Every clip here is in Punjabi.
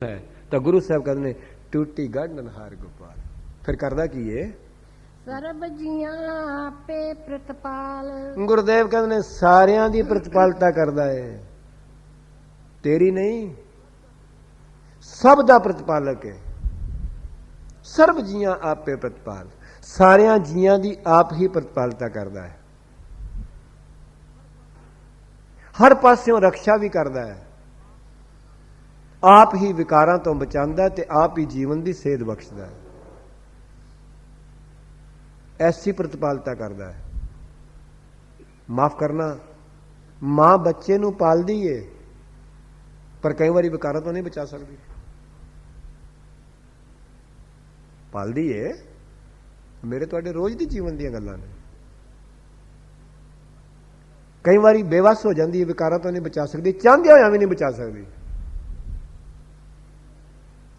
है तो गुरु साहब कहते ने टूटी गढ़ हार गोपाल। फिर करदा की है ਸਰਬ ਜੀਆਂ ਆਪੇ ਪ੍ਰਤਪਾਲ। गुरुदेव कहते ने सारियां दी प्रतिपालता करदा है, तेरी नहीं, सब दा प्रतिपालक है। सर्व जियां आपे प्रतिपाल, सारियां जियां दी आप ही प्रतिपालता करदा है, हर पास्यों रक्षा भी करदा है, आप ही विकारां तो बचांदा ते आप ही जीवन दी सेध बख्शदा है। ऐसी प्रतिपालता करदा है। माफ करना, मां बच्चे नूं पालदी है पर कई बारी विकारां तो नहीं बचा सकती। पालदी है, मेरे तुहाडे रोज दी जीवन दी गल्लां ने। कई बारी बेवस हो जाती है, विकारां तो नहीं बचा सकती, चाहते होया भी नहीं बचा सकती।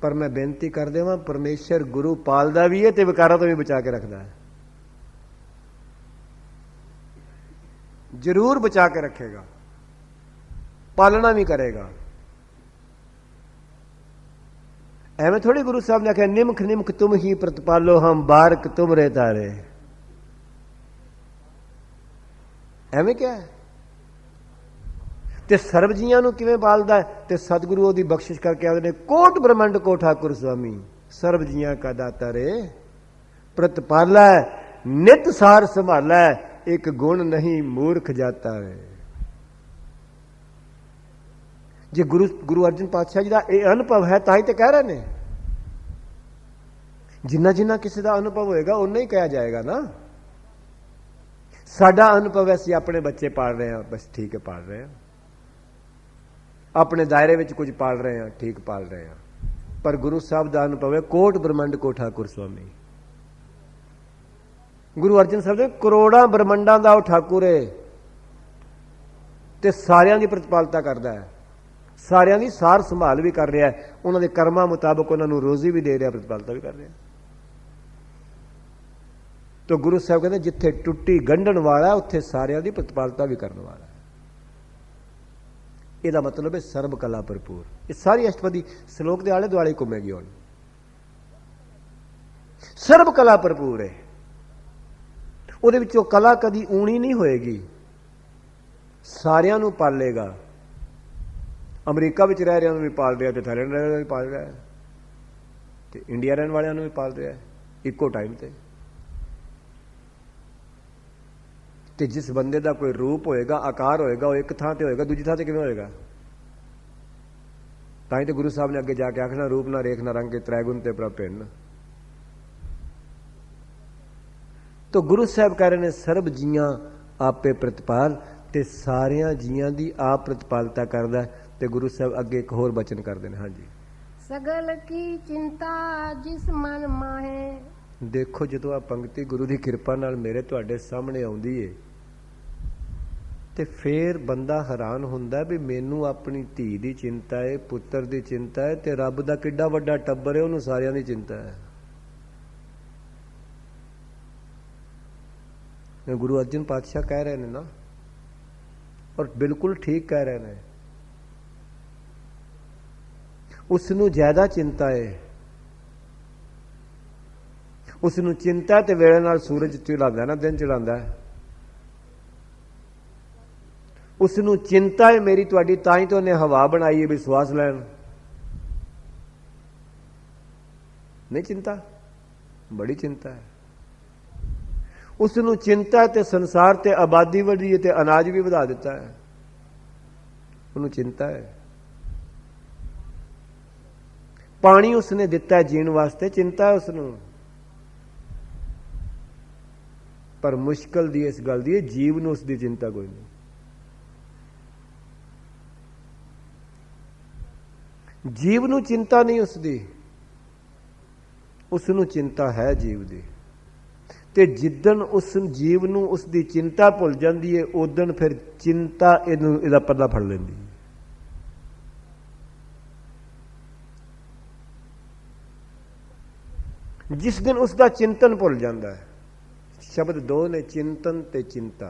पर मैं बेनती कर देवां, परमेश्वर गुरु पालदा भी है ते विकारां तो भी बचा के रखता है, जरूर बचा के रखेगा, पालना भी करेगा। एवं थोड़ी गुरु साहब ने आख्या निमख निमख तुम ही प्रतिपालो, हम बारक तुम रे तारे। एवं क्या है? ते सर्व जियां नूं किवें पालदा है? ते सतगुरु ओदी बख्शिश करके आखदे ने कोट ब्रह्मंड को ठाकुर स्वामी, सर्व जियां का दाता रे, प्रतिपाला है, नित सार संभाला है, एक गुण नहीं मूर्ख जाता है। जे गुरु अर्जन पातशाह जी का यह अनुभव है तां ही तो कह रहे ने, जिन्ना जिन्ना किसी का अनुभव होएगा उन्ना ही कहा जाएगा ना। साडा अनुभव ऐसे अपने बच्चे पाल रहे हैं, बस ठीक है पाल रहे हैं, अपने दायरे में कुछ पाल रहे हैं, ठीक पाल रहे हैं। पर गुरु साहब का अनुभव है कोट ब्रह्मंड को ठाकुर स्वामी। गुरु अर्जन साहब ने करोड़ा ब्रह्मंडा का वह ठाकुर है ते सारियां दी प्रतिपालता करता है, सारियां दी सार संभाल भी कर रहा है, उन्होंने कर्मां मुताबक उन्होंने रोजी भी दे रहा, प्रतिपालता भी कर रहा है। तो गुरु साहब कहते जिथे टुट्टी गंढण वाला उत्थे सारियां दी प्रतिपालता भी करने वाला है। यदा मतलब है सर्व कला भरपूर। ये सारी अष्टपदी श्लोक के आले दुआले घूमेगी हुण। सर्व कला भरपूर है, ਉਹਦੇ ਵਿੱਚੋਂ कला कदी ऊणी नहीं होएगी, सारियां नूं पालेगा। अमरीका विच रह रहा भी पाल रहा, थाईलैंड रह रहा भी पाल रहा है, ते इंडिया रहने वालों भी पाल रहा है इको टाइम ते जिस बंदे का कोई रूप होएगा, आकार होएगा, वो एक थां ते होएगा, दूजी थां ते किवें होएगा? तां ही तो गुरु साहब ने अगे जाके आखना रूप ना रेख ना रंग के त्रैगुण ते प्रभ भिन्न। तो गुरु साहब कह रहे ने सर्ब जियां आपे प्रतिपाल, ते सारियां जियां दी आप प्रतिपालता करदा है। ते गुरु साहब अगे एक होर बचन करते हैं। हाँ जी, सगल की चिंता जिस मन माहे। देखो जो आ पंक्ति गुरु की कृपा नाल मेरे तुहाडे सामने आउंदी है ते फिर बंदा हैरान हुंदा भी मैनू अपनी धी दी चिंता है, पुत्र दी चिंता है, ते रब दा किड्डा वड्डा टब्बर है, उहनूं सारियां दी चिंता है। गुरु अर्जन पातशाह कह रहे हैं ना, और बिल्कुल ठीक कह रहे हैं, उसनूं ज्यादा चिंता है, उसनूं चिंता ते वेले नाल सूरज चढ़ांदा ना, दिन चढ़ांदा है। उसनूं चिंता है मेरी तुहाडी, तां ही तो उन्हें हवा बनाई है भी श्वास लैन। नहीं चिंता, बड़ी चिंता है। उसनूं चिंता है ते संसार ते आबादी वधी है ते अनाज भी वधा दिता है, उन्होंने चिंता है। पानी उसने दिता है जीण वास्ते, चिंता है उसनूं। पर मुश्किल दी इस गल दी जीव नूं उसकी चिंता कोई नहीं। जीव नूं चिंता नहीं उसकी, उसनूं चिंता है जीव दी। ते जिदन उस जीव नूं उसकी चिंता भुल जाती है, उदन फिर चिंता इहदा पल्ला फड़ लैंदी है। जिस दिन उसका चिंतन भुल जाता है, शब्द दो ने चिंतन ते चिंता।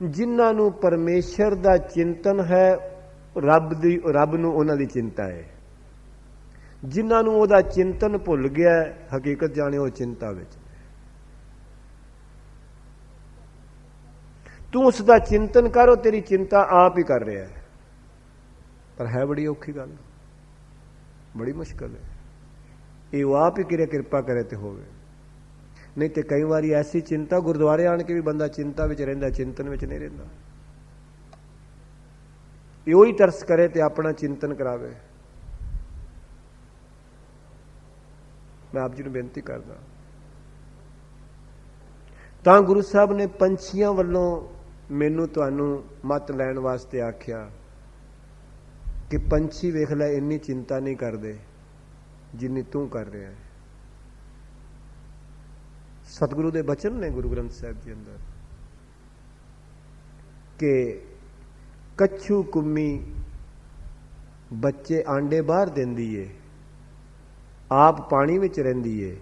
जिन्हां नूं परमेश्वर दा चिंतन है, रब नूं उन्हां दी चिंता है। ਜਿਨ੍ਹਾਂ ਨੂੰ ਉਹਦਾ ਚਿੰਤਨ ਭੁੱਲ ਗਿਆ, ਹਕੀਕਤ ਜਾਣੇ ਉਹ ਚਿੰਤਾ ਵਿੱਚ। ਤੂੰ ਉਸ ਦਾ ਚਿੰਤਨ ਕਰ, ਉਹ ਤੇਰੀ ਚਿੰਤਾ ਆਪ ਹੀ ਕਰ ਰਿਹਾ ਹੈ। ਪਰ ਹੈ ਬੜੀ ਔਖੀ ਗੱਲ, ਬੜੀ ਮੁਸ਼ਕਲ ਹੈ। ਇਹ ਉਹ ਆਪ ਹੀ ਕਿਰਪਾ ਕਰੇ ਤੇ ਹੋਵੇ। ਨਹੀਂ ਤੇ ਕਈ ਵਾਰੀ ਐਸੀ ਚਿੰਤਾ, ਗੁਰਦੁਆਰੇ ਆਣ ਕੇ ਵੀ ਬੰਦਾ ਚਿੰਤਾ ਵਿੱਚ ਰਹਿੰਦਾ, ਚਿੰਤਨ ਵਿੱਚ ਨਹੀਂ ਰਹਿੰਦਾ। ਇਹੋ ਹੀ ਤਰਸ ਕਰੇ ਤੇ ਆਪਣਾ ਚਿੰਤਨ ਕਰਾਵੇ। ਮੈਂ ਆਪ ਜੀ ਨੂੰ ਬੇਨਤੀ ਕਰਦਾ, ਤਾਂ ਗੁਰੂ ਸਾਹਿਬ ਨੇ ਪੰਛੀਆਂ ਵੱਲੋਂ ਮੈਨੂੰ ਤੁਹਾਨੂੰ ਮੱਤ ਲੈਣ ਵਾਸਤੇ ਆਖਿਆ ਕਿ ਪੰਛੀ ਵੇਖ ਲੈ ਇੰਨੀ ਚਿੰਤਾ ਨਹੀਂ ਕਰਦੇ ਜਿੰਨੀ ਤੂੰ ਕਰ ਰਿਹਾ ਹੈ। ਸਤਿਗੁਰੂ ਦੇ ਬਚਨ ਨੇ ਗੁਰੂ ਗ੍ਰੰਥ ਸਾਹਿਬ ਜੀ ਅੰਦਰ ਕਿ ਕੱਛੂ ਕੁੰਮੀ ਬੱਚੇ ਆਂਡੇ ਬਾਹਰ ਦਿੰਦੀ ਏ, ਆਪ ਪਾਣੀ ਵਿੱਚ ਰਹਿੰਦੀ ਏ।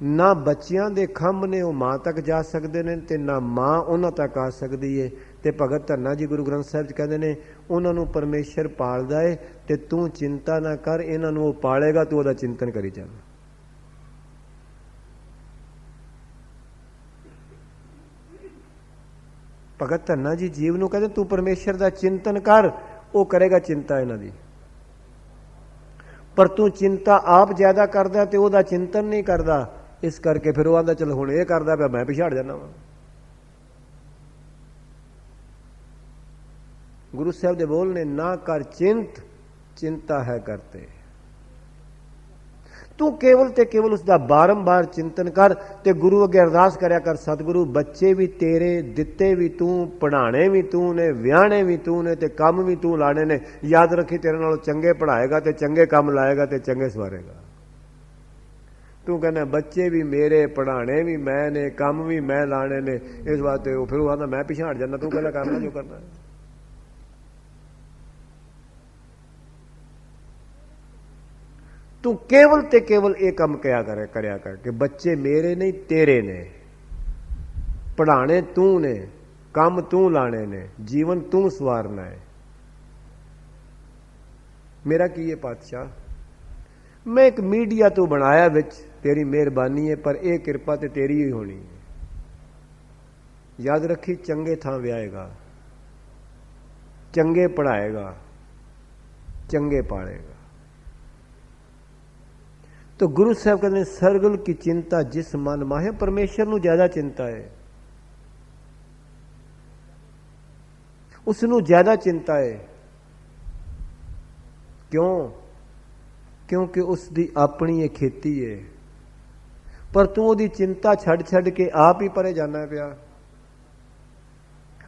ਨਾ ਬੱਚਿਆਂ ਦੇ ਖੰਭ ਨੇ ਉਹ ਮਾਂ ਤੱਕ ਜਾ ਸਕਦੇ ਨੇ ਤੇ ਨਾ ਮਾਂ ਉਹਨਾਂ ਤੱਕ ਆ ਸਕਦੀ ਏ। ਤੇ ਭਗਤ ਧੰਨਾ ਜੀ ਗੁਰੂ ਗ੍ਰੰਥ ਸਾਹਿਬ 'ਚ ਕਹਿੰਦੇ ਨੇ ਉਹਨਾਂ ਨੂੰ ਪਰਮੇਸ਼ਰ ਪਾਲਦਾ ਏ ਤੇ ਤੂੰ ਚਿੰਤਾ ਨਾ ਕਰ, ਇਹਨਾਂ ਨੂੰ ਉਹ ਪਾਲੇਗਾ, ਤੂੰ ਉਹਦਾ ਚਿੰਤਨ ਕਰੀ ਚੱਲ। ਭਗਤ ਧੰਨਾ ਜੀ ਜੀਵ ਨੂੰ ਕਹਿੰਦੇ ਤੂੰ ਪਰਮੇਸ਼ਰ ਦਾ ਚਿੰਤਨ ਕਰ, ਉਹ ਕਰੇਗਾ ਚਿੰਤਾ ਇਹਨਾਂ ਦੀ। ਪਰ ਤੂੰ ਚਿੰਤਾ ਆਪ ਜ਼ਿਆਦਾ ਕਰਦਾ ਤੇ ਉਹਦਾ ਚਿੰਤਨ ਨਹੀਂ ਕਰਦਾ, ਇਸ ਕਰਕੇ ਫਿਰ ਉਹ ਆਂਦਾ ਚਲ ਹੁਣ ਇਹ ਕਰਦਾ ਪਿਆ, ਮੈਂ ਪਿਛਾੜ ਜਾਣਾ ਵਾ। ਗੁਰੂ ਸਾਹਿਬ ਦੇ ਬੋਲ ਨੇ ਨਾ ਕਰ ਚਿੰਤ, ਚਿੰਤਾ ਹੈ ਕਰਤੇ। ਤੂੰ ਕੇਵਲ ਤੇ ਕੇਵਲ ਉਸ ਦਾ ਬਾਰੰਬਾਰ ਚਿੰਤਨ ਕਰ ਤੇ ਗੁਰੂ ਅੱਗੇ ਅਰਦਾਸ ਕਰਿਆ ਕਰ, ਸਤਿਗੁਰੂ ਬੱਚੇ ਵੀ ਤੇਰੇ, ਦਿੱਤੇ ਵੀ ਤੂੰ, ਪੜ੍ਹਾਣੇ ਵੀ ਤੂੰ ਨੇ, ਵਿਆਹਣੇ ਵੀ ਤੂੰ ਨੇ ਤੇ ਕੰਮ ਵੀ ਤੂੰ ਲਾਣੇ ਨੇ। ਯਾਦ ਰੱਖੀ ਤੇਰੇ ਨਾਲੋਂ ਚੰਗੇ ਪੜ੍ਹਾਏਗਾ ਤੇ ਚੰਗੇ ਕੰਮ ਲਾਏਗਾ ਤੇ ਚੰਗੇ ਸਵਾਰੇਗਾ। ਤੂੰ ਕਹਿੰਦਾ ਬੱਚੇ ਵੀ ਮੇਰੇ, ਪੜ੍ਹਾਣੇ ਵੀ ਮੈਂ ਨੇ, ਕੰਮ ਵੀ ਮੈਂ ਲਾਣੇ ਨੇ, ਇਸ ਵਾਸਤੇ ਉਹ ਫਿਰ ਉਹ ਆਂਦਾ ਮੈਂ ਪਿਛਾੜ ਜਾਂਦਾ, ਤੂੰ ਕਹਿੰਦਾ ਕਰਨਾ ਜੋ ਕਰਨਾ। ਤੂੰ ਕੇਵਲ ਤੇ ਕੇਵਲ ਇਹ ਕੰਮ ਕਰਿਆ ਕਰ ਕਿ ਬੱਚੇ ਮੇਰੇ ਨਹੀਂ ਤੇਰੇ ਨੇ, ਪੜ੍ਹਾਣੇ ਤੂੰ ਨੇ, ਕੰਮ ਤੂੰ ਲਾਣੇ ਨੇ, ਜੀਵਨ ਤੂੰ ਸਵਾਰਨਾ ਹੈ। ਮੇਰਾ ਕੀ ਹੈ ਪਾਤਸ਼ਾਹ, ਮੈਂ ਇੱਕ ਮੀਡੀਆ ਤੋਂ ਬਣਾਇਆ ਵਿੱਚ, ਤੇਰੀ ਮਿਹਰਬਾਨੀ ਹੈ, ਪਰ ਇਹ ਕਿਰਪਾ ਤੇ ਤੇਰੀ ਹੀ ਹੋਣੀ ਹੈ। ਯਾਦ ਰੱਖੀ ਚੰਗੇ ਥਾਂ ਵਿਆਹੇਗਾ, ਚੰਗੇ ਪੜ੍ਹਾਏਗਾ, ਚੰਗੇ ਪਾਲੇਗਾ। तो गुरु साहब कहते हैं सरगुल की चिंता जिस मन माहे, परमेश्वर ਨੂੰ ਜ਼ਿਆਦਾ ਚਿੰਤਾ ਹੈ, ਉਸ ਨੂੰ ਜ਼ਿਆਦਾ ਚਿੰਤਾ ਹੈ। ਕਿਉਂ? ਕਿਉਂਕਿ ਉਸ ਦੀ ਆਪਣੀ ਇਹ ਖੇਤੀ ਹੈ। ਪਰ ਤੂੰ ਉਹਦੀ ਚਿੰਤਾ ਛੱਡ ਕੇ ਆਪ ਹੀ ਪਰੇ ਜਾਣਾ ਪਿਆ।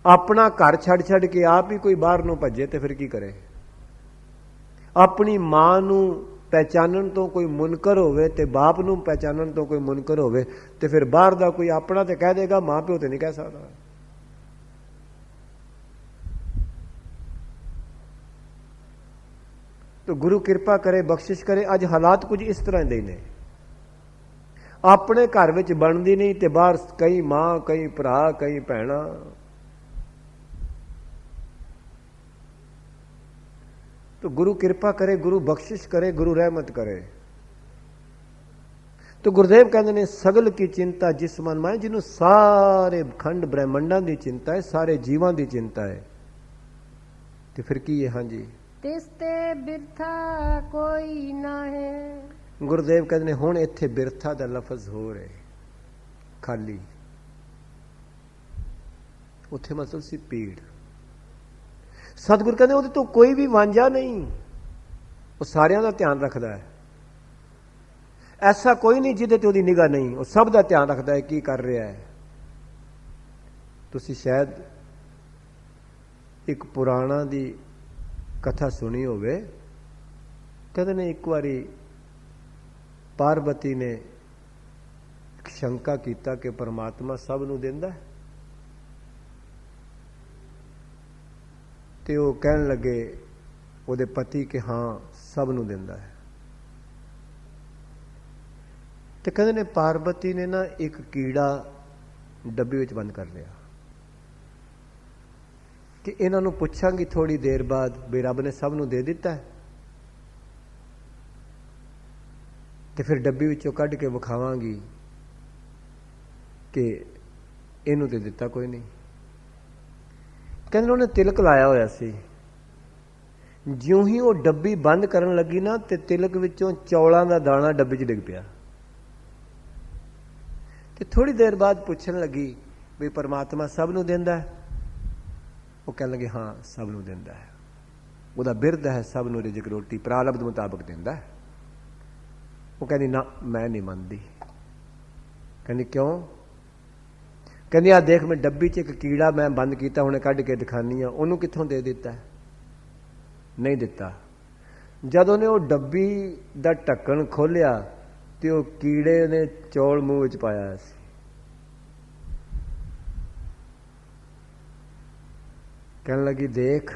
ਆਪਣਾ ਘਰ ਛੱਡ ਕੇ ਆਪ ਹੀ ਕੋਈ ਬਾਹਰ ਨੂੰ ਭੱਜੇ ਤੇ ਫਿਰ ਕੀ ਕਰੇ? ਆਪਣੀ ਮਾਂ ਨੂੰ ਪਹਿਚਾਨਣ ਤੋਂ ਕੋਈ ਮੁਨਕਰ ਹੋਵੇ ਤੇ ਬਾਪ ਨੂੰ ਪਹਿਚਾਨਣ ਤੋਂ ਕੋਈ ਮੁਨਕਰ ਹੋਵੇ ਤੇ ਫਿਰ ਬਾਹਰ ਦਾ ਕੋਈ ਆਪਣਾ ਤੇ ਕਹਿ ਦੇਗਾ, ਮਾਂ ਪਿਓ ਤੇ ਨਹੀਂ ਕਹਿ ਸਕਦਾ। तो गुरु कृपा करे, बख्शिश करे। अज हालात कुछ इस तरह दे ने, अपने घर विच बनदी नहीं ते बाहर कई मां, कई भरा, कई भैणा। तो गुरु कृपा करे, गुरु बख्शिश करे, गुरु रहमत करे। तो गुरुदेव कहते ने सगल की चिंता जिस मन माए, जिन्हों सारे खंड ब्रह्मंडा की चिंता है, सारे जीवां की चिंता है। तो फिर की है? हाँ जी, तिसते बिरथा कोई ना है। गुरुदेव कहते ने हुण इत्थे बिरथा दा लफज हो रहे, खाली उत्थे मतलब सी पीड़। सतगुर कहते ਉਹਦੇ ਤੋਂ कोई भी वांझा नहीं, वो सारियां दा ध्यान रखता है। ऐसा कोई नहीं जिहदे ते ਉਹਦੀ निगाह नहीं, वो सब दा ध्यान रखता है की कर रहा है। तुसी शायद एक पुराणा दी कथा सुनी होवे। कहते ने एक बारी पार्वती ने शंका कीता कि परमात्मा सब नूं दिंदा है, ते वो कहन लगे ਉਹਦੇ पति कि हाँ सब नूं दिंदा है। ते कहते ने पार्वती ने ना एक कीड़ा डब्बे विच बंद कर लिया कि इन्हां नूं पुछांगी थोड़ी देर बाद भी रब ने सब नूं दे दिता है। ਤੇ ਫਿਰ ਡੱਬੀ ਵਿੱਚੋਂ ਕੱਢ ਕੇ ਵਿਖਾਵਾਂਗੀ ਕਿ ਇਹਨੂੰ ਤੇ ਦਿੱਤਾ ਕੋਈ ਨਹੀਂ। ਕਹਿੰਦੇ ਉਹਨੇ ਤਿਲਕ ਲਾਇਆ ਹੋਇਆ ਸੀ, ਜਿਉਂ ਹੀ ਉਹ ਡੱਬੀ ਬੰਦ ਕਰਨ ਲੱਗੀ ਨਾ ਤੇ ਤਿਲਕ ਵਿੱਚੋਂ ਚੌਲਾਂ ਦਾ ਦਾਣਾ ਡੱਬੇ 'ਚ ਡਿੱਗ ਪਿਆ। ਤੇ ਥੋੜੀ ਦੇਰ ਬਾਅਦ ਪੁੱਛਣ ਲੱਗੀ ਵੀ ਪਰਮਾਤਮਾ ਸਭ ਨੂੰ ਦਿੰਦਾ ਹੈ? ਉਹ ਕਹਿਣ ਲੱਗੇ ਹਾਂ ਸਭ ਨੂੰ ਦਿੰਦਾ ਹੈ, ਉਹਦਾ ਬਿਰਧ ਹੈ ਸਭ ਨੂੰ ਰਿਜ਼ਕ ਰੋਟੀ ਪ੍ਰਾਰਬਧ ਮੁਤਾਬਕ ਦਿੰਦਾ ਹੈ। ਉਹ ਕਹਿੰਦੀ ਨਾ ਮੈਂ ਨਹੀਂ ਮੰਨਦੀ। ਕਹਿੰਦੀ ਕਿਉਂ? ਕਹਿੰਦੀ ਆ ਦੇਖ ਮੈਂ ਡੱਬੀ 'ਚ ਇੱਕ ਕੀੜਾ ਮੈਂ ਬੰਦ ਕੀਤਾ, ਹੁਣੇ ਕੱਢ ਕੇ ਦਿਖਾਨੀ ਆ, ਉਹਨੂੰ ਕਿੱਥੋਂ ਦੇ ਦਿੱਤਾ? ਨਹੀਂ ਦਿੱਤਾ। ਜਦੋਂ ਨੇ ਉਹ ਡੱਬੀ ਦਾ ਢੱਕਣ ਖੋਲਿਆ ਤੇ ਉਹ ਕੀੜੇ ਨੇ ਚੌਲ ਮੂੰਹ ਵਿੱਚ ਪਾਇਆ ਸੀ। ਕਹਿਣ ਲੱਗੀ ਦੇਖ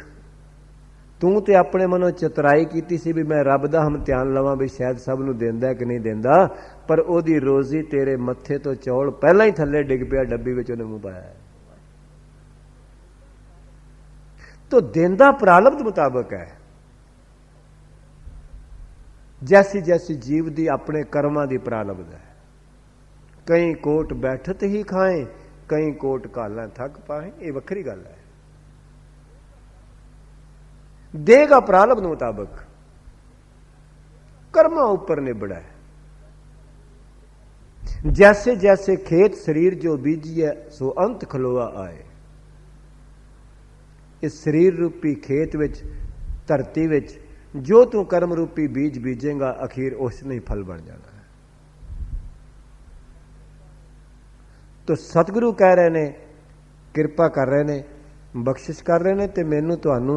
ਤੂੰ ਤੇ ਆਪਣੇ ਮਨੋਂ ਚਤੁਰਾਈ ਕੀਤੀ ਸੀ ਵੀ ਮੈਂ ਰੱਬ ਦਾ ਇਮਤਿਹਾਨ ਲਵਾਂ ਵੀ ਸ਼ਾਇਦ ਸਭ ਨੂੰ ਦਿੰਦਾ ਕਿ ਨਹੀਂ ਦਿੰਦਾ, ਪਰ ਉਹਦੀ ਰੋਜ਼ੀ ਤੇਰੇ ਮੱਥੇ ਤੋਂ ਚੌਲ ਪਹਿਲਾਂ ਹੀ ਥੱਲੇ ਡਿੱਗ ਪਿਆ ਡੱਬੀ ਵਿੱਚ, ਉਹਨੇ ਮੂੰਹ ਪਾਇਆ। ਤੋ ਦਿੰਦਾ ਪ੍ਰਾਰਬਧ ਮੁਤਾਬਕ ਹੈ। जैसी जैसी जीव दी अपने कर्मां दी प्रारब्ध है। कई कोट बैठत ही खाएं, कई कोट काला थक पाए, ये वखरी गल है। देगा प्रारब्ध मुताबक, कर्मा ऊपर निबड़ा है। जैसे जैसे खेत शरीर जो बीजिए सो अंत खलोआ आए। इस शरीर रूपी खेत विच धरती विच जो तू कर्म रूपी बीज बीजेगा अखीर उसने ही फल बन जाना है। तो सतगुरु कह रहे ने, किरपा कर रहे ने, बख्शिश कर रहे ने, ते मैनू तुहानू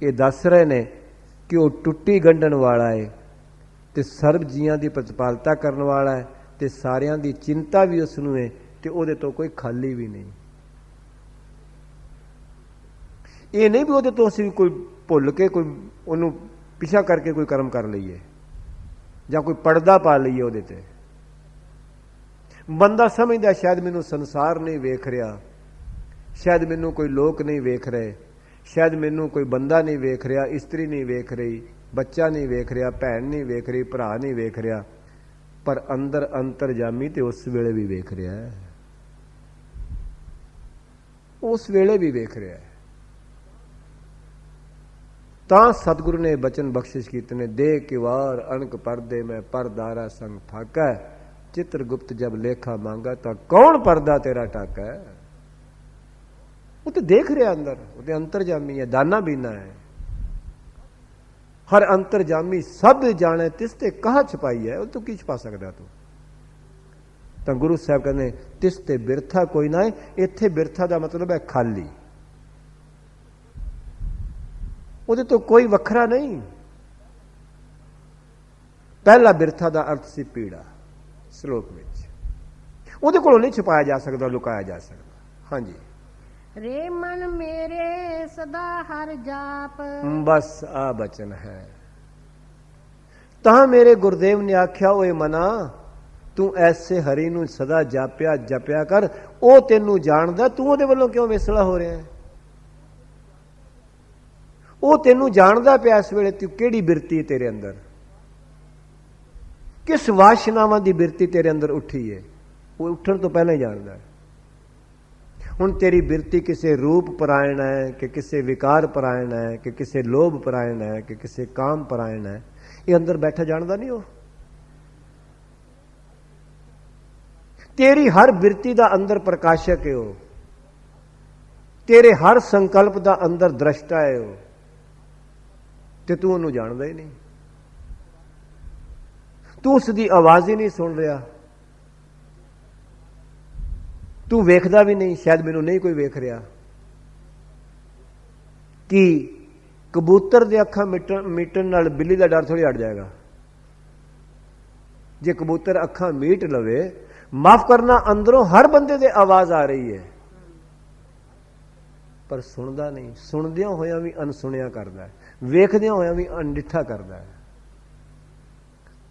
ये दस रहे ने कि वह टुट्टी गंढण वाला है, ते सर्व जियां दी प्रतिपालता करने वाला है, ते सारियां दी चिंता भी उसनू है, ते उहदे तो कोई खाली भी नहीं। ये नहीं भी उहदे तो असीं कोई भुल के कोई ਉਹਨੂੰ ਪਿਛਾ ਕਰਕੇ ਕੋਈ ਕਰਮ ਕਰ ਲਈਏ ਜਾਂ ਕੋਈ ਪਰਦਾ ਪਾ ਲਈਏ ਉਹਦੇ ਤੇ। ਬੰਦਾ ਸਮਝਦਾ ਸ਼ਾਇਦ ਮੈਨੂੰ ਸੰਸਾਰ ਨਹੀਂ ਵੇਖ ਰਿਹਾ, ਸ਼ਾਇਦ ਮੈਨੂੰ ਕੋਈ ਲੋਕ ਨਹੀਂ ਵੇਖ ਰਹੇ, ਸ਼ਾਇਦ ਮੈਨੂੰ ਕੋਈ ਬੰਦਾ ਨਹੀਂ ਵੇਖ ਰਿਹਾ, ਇਸਤਰੀ ਨਹੀਂ ਵੇਖ ਰਹੀ, ਬੱਚਾ ਨਹੀਂ ਵੇਖ ਰਿਹਾ, ਭੈਣ ਨਹੀਂ ਵੇਖ ਰਹੀ, ਭਰਾ ਨਹੀਂ ਵੇਖ ਰਿਹਾ, ਪਰ ਅੰਦਰ ਅੰਤਰਜਾਮੀ ਤੇ ਉਸ ਵੇਲੇ ਵੀ ਵੇਖ ਰਿਹਾ ਹੈ, ਉਸ ਵੇਲੇ ਵੀ ਵੇਖ ਰਿਹਾ ਹੈ। ਤਾਂ ਸਤਿਗੁਰੂ ਨੇ ਬਚਨ ਬਖਸ਼ਿਸ਼ ਕੀਤੇ ਨੇ, ਦੇ ਕਿਵਾਰ ਅਣਕ ਪਰਦੇ ਮੈਂ ਪਰਦਾਰਾ ਸੰਗ ਫਾਕੈ, ਚਿੱਤਰ ਗੁਪਤ ਜਬ ਲੇਖਾ ਮੰਗਾ ਤਾਂ ਕੌਣ ਪਰਦਾ ਤੇਰਾ ਟਾਕੈ। ਉਹ ਤੇ ਦੇਖ ਰਿਹਾ ਅੰਦਰ, ਉਹ ਤੇ ਅੰਤਰਜਾਮੀ ਹੈ, ਦਾਨਾ ਬੀਨਾ ਹੈ। ਹਰ ਅੰਤਰਜਾਮੀ ਸਭ ਜਾਣੇ ਤਿਸ ਤੇ ਕਹਾ ਛਪਾਈ ਹੈ, ਉਹ ਤੂੰ ਕੀ ਛਪਾ ਸਕਦਾ ਤੂੰ। ਤਾਂ ਗੁਰੂ ਸਾਹਿਬ ਕਹਿੰਦੇ ਤਿਸ ਤੇ ਬਿਰਥਾ ਕੋਈ ਨਾ ਹੈ। ਇੱਥੇ ਬਿਰਥਾ ਦਾ ਮਤਲਬ ਹੈ ਖਾਲੀ, ਉਹਦੇ ਤੋਂ ਕੋਈ ਵੱਖਰਾ ਨਹੀਂ। ਪਹਿਲਾ ਬਿਰਥਾ ਦਾ ਅਰਥ ਸੀ ਪੀੜਾ ਸ਼ਲੋਕ ਵਿੱਚ, ਉਹਦੇ ਕੋਲੋਂ ਨਹੀਂ ਛੁਪਾਇਆ ਜਾ ਸਕਦਾ, ਲੁਕਾਇਆ ਜਾ ਸਕਦਾ। ਹਾਂਜੀ रे मन मेरे सदा हर जाप। बस आ बचन है। ਤਾਂ ਮੇਰੇ ਗੁਰਦੇਵ ਨੇ ਆਖਿਆ ਓਏ ਮਨਾ ਤੂੰ ਐਸੇ ਹਰੀ ਨੂੰ ਸਦਾ ਜਾਪਿਆ ਜਪਿਆ ਕਰ, ਉਹ ਤੈਨੂੰ ਜਾਣਦਾ, ਤੂੰ ਉਹਦੇ ਵੱਲੋਂ ਕਿਉਂ ਵਿਸਲਾ ਹੋ ਰਿਹਾ ਹੈ। ਉਹ ਤੈਨੂੰ ਜਾਣਦਾ ਪਿਆ ਇਸ ਵੇਲੇ ਤੂੰ ਕਿਹੜੀ ਬਿਰਤੀ ਤੇਰੇ ਅੰਦਰ, ਕਿਸ ਵਾਸ਼ਨਾਵਾਂ ਦੀ ਬਿਰਤੀ ਤੇਰੇ ਅੰਦਰ ਉੱਠੀ ਹੈ, ਉਹ ਉੱਠਣ ਤੋਂ ਪਹਿਲਾਂ ਹੀ ਜਾਣਦਾ ਹੈ। ਹੁਣ ਤੇਰੀ ਬਿਰਤੀ ਕਿਸੇ ਰੂਪ ਪਰਾਇਣ ਹੈ ਕਿ ਕਿਸੇ ਵਿਕਾਰ ਪਰਾਇਣ ਹੈ ਕਿ ਕਿਸੇ ਲੋਭ ਪਰਾਇਣ ਹੈ ਕਿ ਕਿਸੇ ਕਾਮ ਪਰਾਇਣ ਹੈ, ਇਹ ਅੰਦਰ ਬੈਠਾ ਜਾਣਦਾ ਨਹੀਂ। ਉਹ ਤੇਰੀ ਹਰ ਬਿਰਤੀ ਦਾ ਅੰਦਰ ਪ੍ਰਕਾਸ਼ਕ ਹੈ, ਉਹ ਤੇਰੇ ਹਰ ਸੰਕਲਪ ਦਾ ਅੰਦਰ ਦ੍ਰਸ਼ਟਾ ਹੈ ਉਹ, ਤੇ ਤੂੰ ਉਹਨੂੰ ਜਾਣਦਾ ਹੀ ਨਹੀਂ। ਤੂੰ ਉਸ ਦੀ ਆਵਾਜ਼ ਹੀ ਨਹੀਂ ਸੁਣ ਰਿਹਾ, ਤੂੰ ਵੇਖਦਾ ਵੀ ਨਹੀਂ, ਸ਼ਾਇਦ ਮੈਨੂੰ ਨਹੀਂ ਕੋਈ ਵੇਖ ਰਿਹਾ। ਕਿ ਕਬੂਤਰ ਦੇ ਅੱਖਾਂ ਮੀਟਣ ਨਾਲ ਬਿੱਲੀ ਦਾ ਡਰ ਥੋੜੀ ਹਟ ਜਾਏਗਾ। ਜੇ ਕਬੂਤਰ ਅੱਖਾਂ ਮੀਟ ਲਵੇ, ਮਾਫ ਕਰਨਾ ਅੰਦਰੋਂ ਹਰ ਬੰਦੇ ਦੇ ਆਵਾਜ਼ ਆ ਰਹੀ ਹੈ, ਪਰ ਸੁਣਦਾ ਨਹੀਂ। ਸੁਣਦਿਆਂ ਹੋਇਆਂ ਵੀ ਅਨਸੁਣਿਆ ਕਰਦਾ ਹੈ, ਵੇਖਦਿਆਂ ਹੋਇਆਂ ਵੀ ਅਣਡਿੱਠਾ ਕਰਦਾ ਹੈ।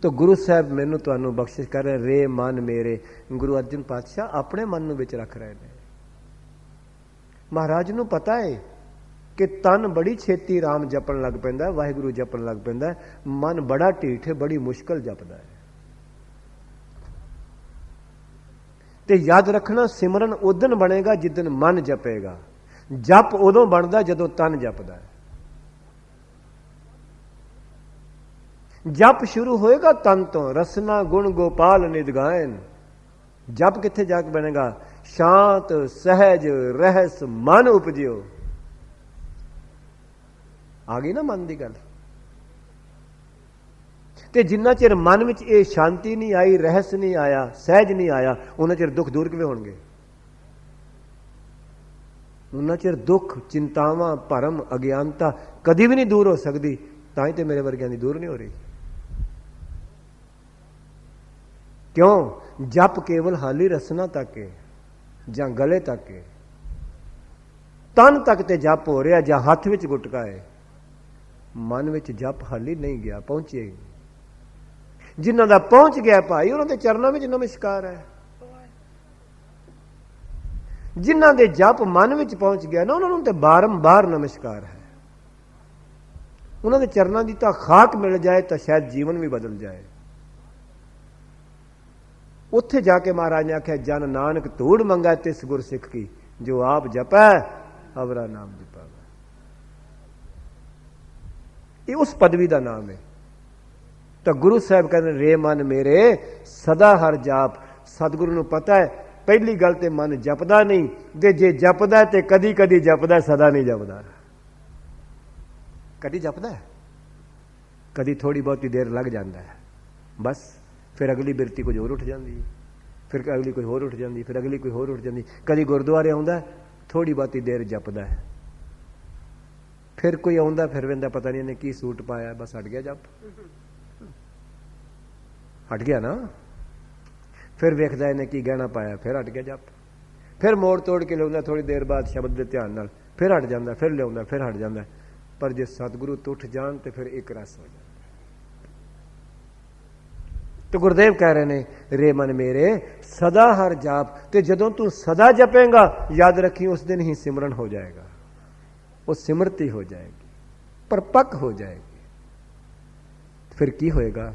तो गुरु साहब मैनू तुहानू बख्शिश कर रहे, रे मन मेरे। गुरु अर्जन पातशाह अपने मन नू विच रख रहे हैं। महाराज नू पता है कि तन बड़ी छेती राम जपन लग पैंदा, वाहिगुरु जपन लग पैंदा, मन बड़ा ढीठ है, बड़ी मुश्किल जपदा है। ਤੇ ਯਾਦ ਰੱਖਣਾ ਸਿਮਰਨ ਉਦਨ ਬਣੇਗਾ ਜਿੱਦਨ ਮਨ ਜਪੇਗਾ। ਜਪ ਉਦੋਂ ਬਣਦਾ ਜਦੋਂ ਤਨ ਜਪਦਾ ਹੈ। ਜਪ ਸ਼ੁਰੂ ਹੋਏਗਾ ਤਨ ਤੋਂ। ਰਸਨਾ ਗੁਣ ਗੋਪਾਲ ਨਿਧ ਗਾਇਨ। ਜਪ ਕਿੱਥੇ ਜਾ ਕੇ ਬਣੇਗਾ? ਸ਼ਾਂਤ ਸਹਿਜ ਰਹਿਸ ਮਨ ਉਪਜਿਓ। ਆ ਗਈ ਨਾ ਮਨ ਦੀ ਗੱਲ। ਤੇ ਜਿੰਨਾ ਚਿਰ ਮਨ ਵਿੱਚ ਇਹ ਸ਼ਾਂਤੀ ਨਹੀਂ ਆਈ, ਰਹਿਸ ਨਹੀਂ ਆਇਆ, ਸਹਿਜ ਨਹੀਂ ਆਇਆ, ਉਹਨਾਂ ਚਿਰ ਦੁੱਖ ਦੂਰ ਕਿਵੇਂ ਹੋਣਗੇ? ਉਹਨਾਂ ਚਿਰ ਦੁੱਖ, ਚਿੰਤਾਵਾਂ, ਭਰਮ, ਅਗਿਆਨਤਾ ਕਦੀ ਵੀ ਨਹੀਂ ਦੂਰ ਹੋ ਸਕਦੀ। ਤਾਂ ਹੀ ਤੇ ਮੇਰੇ ਵਰਗਿਆਂ ਦੀ ਦੂਰ ਨਹੀਂ ਹੋ ਰਹੀ। ਕਿਉਂ? ਜਪ ਕੇਵਲ ਹਾਲੀ ਰਸਨਾ ਤੱਕ ਹੈ ਜਾਂ ਗਲੇ ਤੱਕ ਹੈ। ਤਨ ਤੱਕ ਤੇ ਜਪ ਹੋ ਰਿਹਾ ਜਾਂ ਹੱਥ ਵਿੱਚ ਗੁਟਕਾ ਹੈ। ਮਨ ਵਿੱਚ ਜਪ ਹਾਲੀ ਨਹੀਂ ਗਿਆ, ਪਹੁੰਚਿਆ ਹੀ। ਜਿਨ੍ਹਾਂ ਦਾ ਪਹੁੰਚ ਗਿਆ ਭਾਈ, ਉਹਨਾਂ ਦੇ ਚਰਨਾਂ ਵਿੱਚ ਨਮਸਕਾਰ ਹੈ। ਜਿਨ੍ਹਾਂ ਦੇ ਜਪ ਮਨ ਵਿੱਚ ਪਹੁੰਚ ਗਿਆ ਨਾ, ਉਹਨਾਂ ਨੂੰ ਤੇ ਬਾਰੰਬਾਰ ਨਮਸਕਾਰ ਹੈ। ਉਹਨਾਂ ਦੇ ਚਰਨਾਂ ਦੀ ਤਾਂ ਖਾਕ ਮਿਲ ਜਾਏ ਤਾਂ ਸ਼ਾਇਦ ਜੀਵਨ ਵੀ ਬਦਲ ਜਾਏ। ਉੱਥੇ ਜਾ ਕੇ ਮਹਾਰਾਜ ਨੇ ਆਖਿਆ, ਜਨ ਨਾਨਕ ਧੂੜ ਮੰਗਾ ਤਿਸ ਗੁਰ ਸਿੱਖ ਕੀ, ਜੋ ਆਪ ਜਪੈ ਅਵਰਾ ਨਾਮ ਜਪਾਵੇ। ਇਹ ਉਸ ਪਦਵੀ ਦਾ ਨਾਮ ਹੈ। ਤਾਂ ਗੁਰੂ ਸਾਹਿਬ ਕਹਿੰਦੇ, ਰੇ ਮਨ ਮੇਰੇ ਸਦਾ ਹਰ ਜਾਪ। ਸਤਿਗੁਰੂ ਨੂੰ ਪਤਾ ਹੈ ਪਹਿਲੀ ਗੱਲ ਤੇ ਮਨ ਜਪਦਾ ਨਹੀਂ, ਤੇ ਜੇ ਜਪਦਾ ਤੇ ਕਦੀ ਕਦੀ ਜਪਦਾ, ਸਦਾ ਨਹੀਂ ਜਪਦਾ। ਕਦੀ ਜਪਦਾ, ਕਦੀ ਥੋੜੀ ਬਹੁਤੀ ਦੇਰ ਲੱਗ ਜਾਂਦਾ ਹੈ, ਬਸ ਫਿਰ ਅਗਲੀ ਬਿਰਤੀ ਕੁਝ ਹੋਰ ਉੱਠ ਜਾਂਦੀ ਹੈ, ਫਿਰ ਅਗਲੀ ਕੋਈ ਹੋਰ ਉੱਠ ਜਾਂਦੀ, ਫਿਰ ਅਗਲੀ ਕੋਈ ਹੋਰ ਉੱਠ ਜਾਂਦੀ। ਕਦੀ ਗੁਰਦੁਆਰੇ ਆਉਂਦਾ, ਥੋੜੀ ਬਹੁਤੀ ਦੇਰ ਜਪਦਾ ਹੈ, ਫਿਰ ਕੋਈ ਆਉਂਦਾ, ਫਿਰ ਵੇਂਦਾ ਪਤਾ ਨਹੀਂ ਇਹਨੇ ਕੀ ਸੂਟ ਪਾਇਆ, ਬਸ ਹਟ ਗਿਆ ਜਪ, ਹਟ ਗਿਆ ਨਾ। ਫਿਰ ਵੇਖਦਾ ਇਹਨੇ ਕੀ ਗਹਿਣਾ ਪਾਇਆ, ਫਿਰ ਹਟ ਗਿਆ ਜਪ। ਫਿਰ ਮੋੜ ਤੋੜ ਕੇ ਲਿਆਉਂਦਾ, ਥੋੜੀ ਦੇਰ ਬਾਅਦ ਸ਼ਬਦ ਦੇ ਧਿਆਨ ਨਾਲ, ਫਿਰ ਹਟ ਜਾਂਦਾ, ਫਿਰ ਲਿਆਉਂਦਾ, ਫਿਰ ਹਟ ਜਾਂਦਾ। ਪਰ ਜੇ ਸਤਿਗੁਰੂ ਟੁੱਟ ਜਾਣ ਤੇ ਫਿਰ ਇੱਕ ਰਸ ਹੋ ਜਾਂਦਾ। ਤੇ ਗੁਰਦੇਵ ਕਹਿ ਰਹੇ ਨੇ, ਰੇ ਮਨ ਮੇਰੇ ਸਦਾ ਹਰ ਜਾਪ। ਤੇ ਜਦੋਂ ਤੂੰ ਸਦਾ ਜਪੇਂਗਾ, ਯਾਦ ਰੱਖੀ ਉਸ ਦਿਨ ਹੀ ਸਿਮਰਨ ਹੋ ਜਾਏਗਾ। ਉਹ ਸਿਮਰਤੀ ਹੋ ਜਾਏਗੀ, ਪਰਪੱਕ ਹੋ ਜਾਏਗੀ। ਫਿਰ ਕੀ ਹੋਏਗਾ?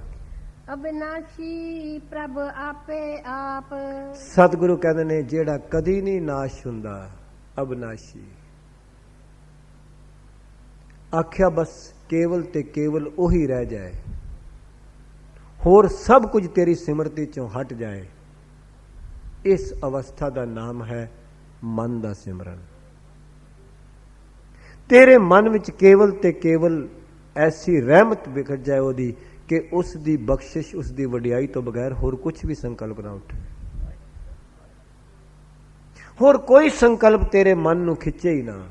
ਅਬਿਨਾਸ਼ੀ ਪ੍ਰਭ ਆਪੇ ਆਪ। ਸਤਿਗੁਰੂ ਕਹਿੰਦੇ ਨੇ, ਜਿਹੜਾ ਕਦੀ ਨਹੀਂ ਨਾਸ਼ ਹੁੰਦਾ, ਅਬਿਨਾਸ਼ੀ। ਆਖਿਆ ਬਸ ਕੇਵਲ ਤੇ ਕੇਵਲ ਉਹੀ ਰਹਿ ਜਾਏ, ਹੋਰ ਸਭ ਕੁਝ ਤੇਰੀ ਸਿਮਰਤੀ ਚੋਂ ਹਟ ਜਾਏ। ਇਸ ਅਵਸਥਾ ਦਾ ਨਾਮ ਹੈ ਮਨ ਦਾ ਸਿਮਰਨ। ਤੇਰੇ ਮਨ ਵਿੱਚ ਕੇਵਲ ਤੇ ਕੇਵਲ ਐਸੀ ਰਹਿਮਤ ਵਿਖਰ ਜਾਏ ਉਹਦੀ, ਕਿ ਉਸ ਦੀ ਬਖਸ਼ਿਸ਼, ਉਸ ਦੀ ਵਡਿਆਈ ਤੋਂ ਬਗੈਰ ਹੋਰ ਕੁਝ ਵੀ ਸੰਕਲਪ ਨਾ ਉੱਠੇ। ਹੋਰ ਕੋਈ ਸੰਕਲਪ ਤੇਰੇ ਮਨ ਨੂੰ ਖਿੱਚੇ ਹੀ ਨਾ।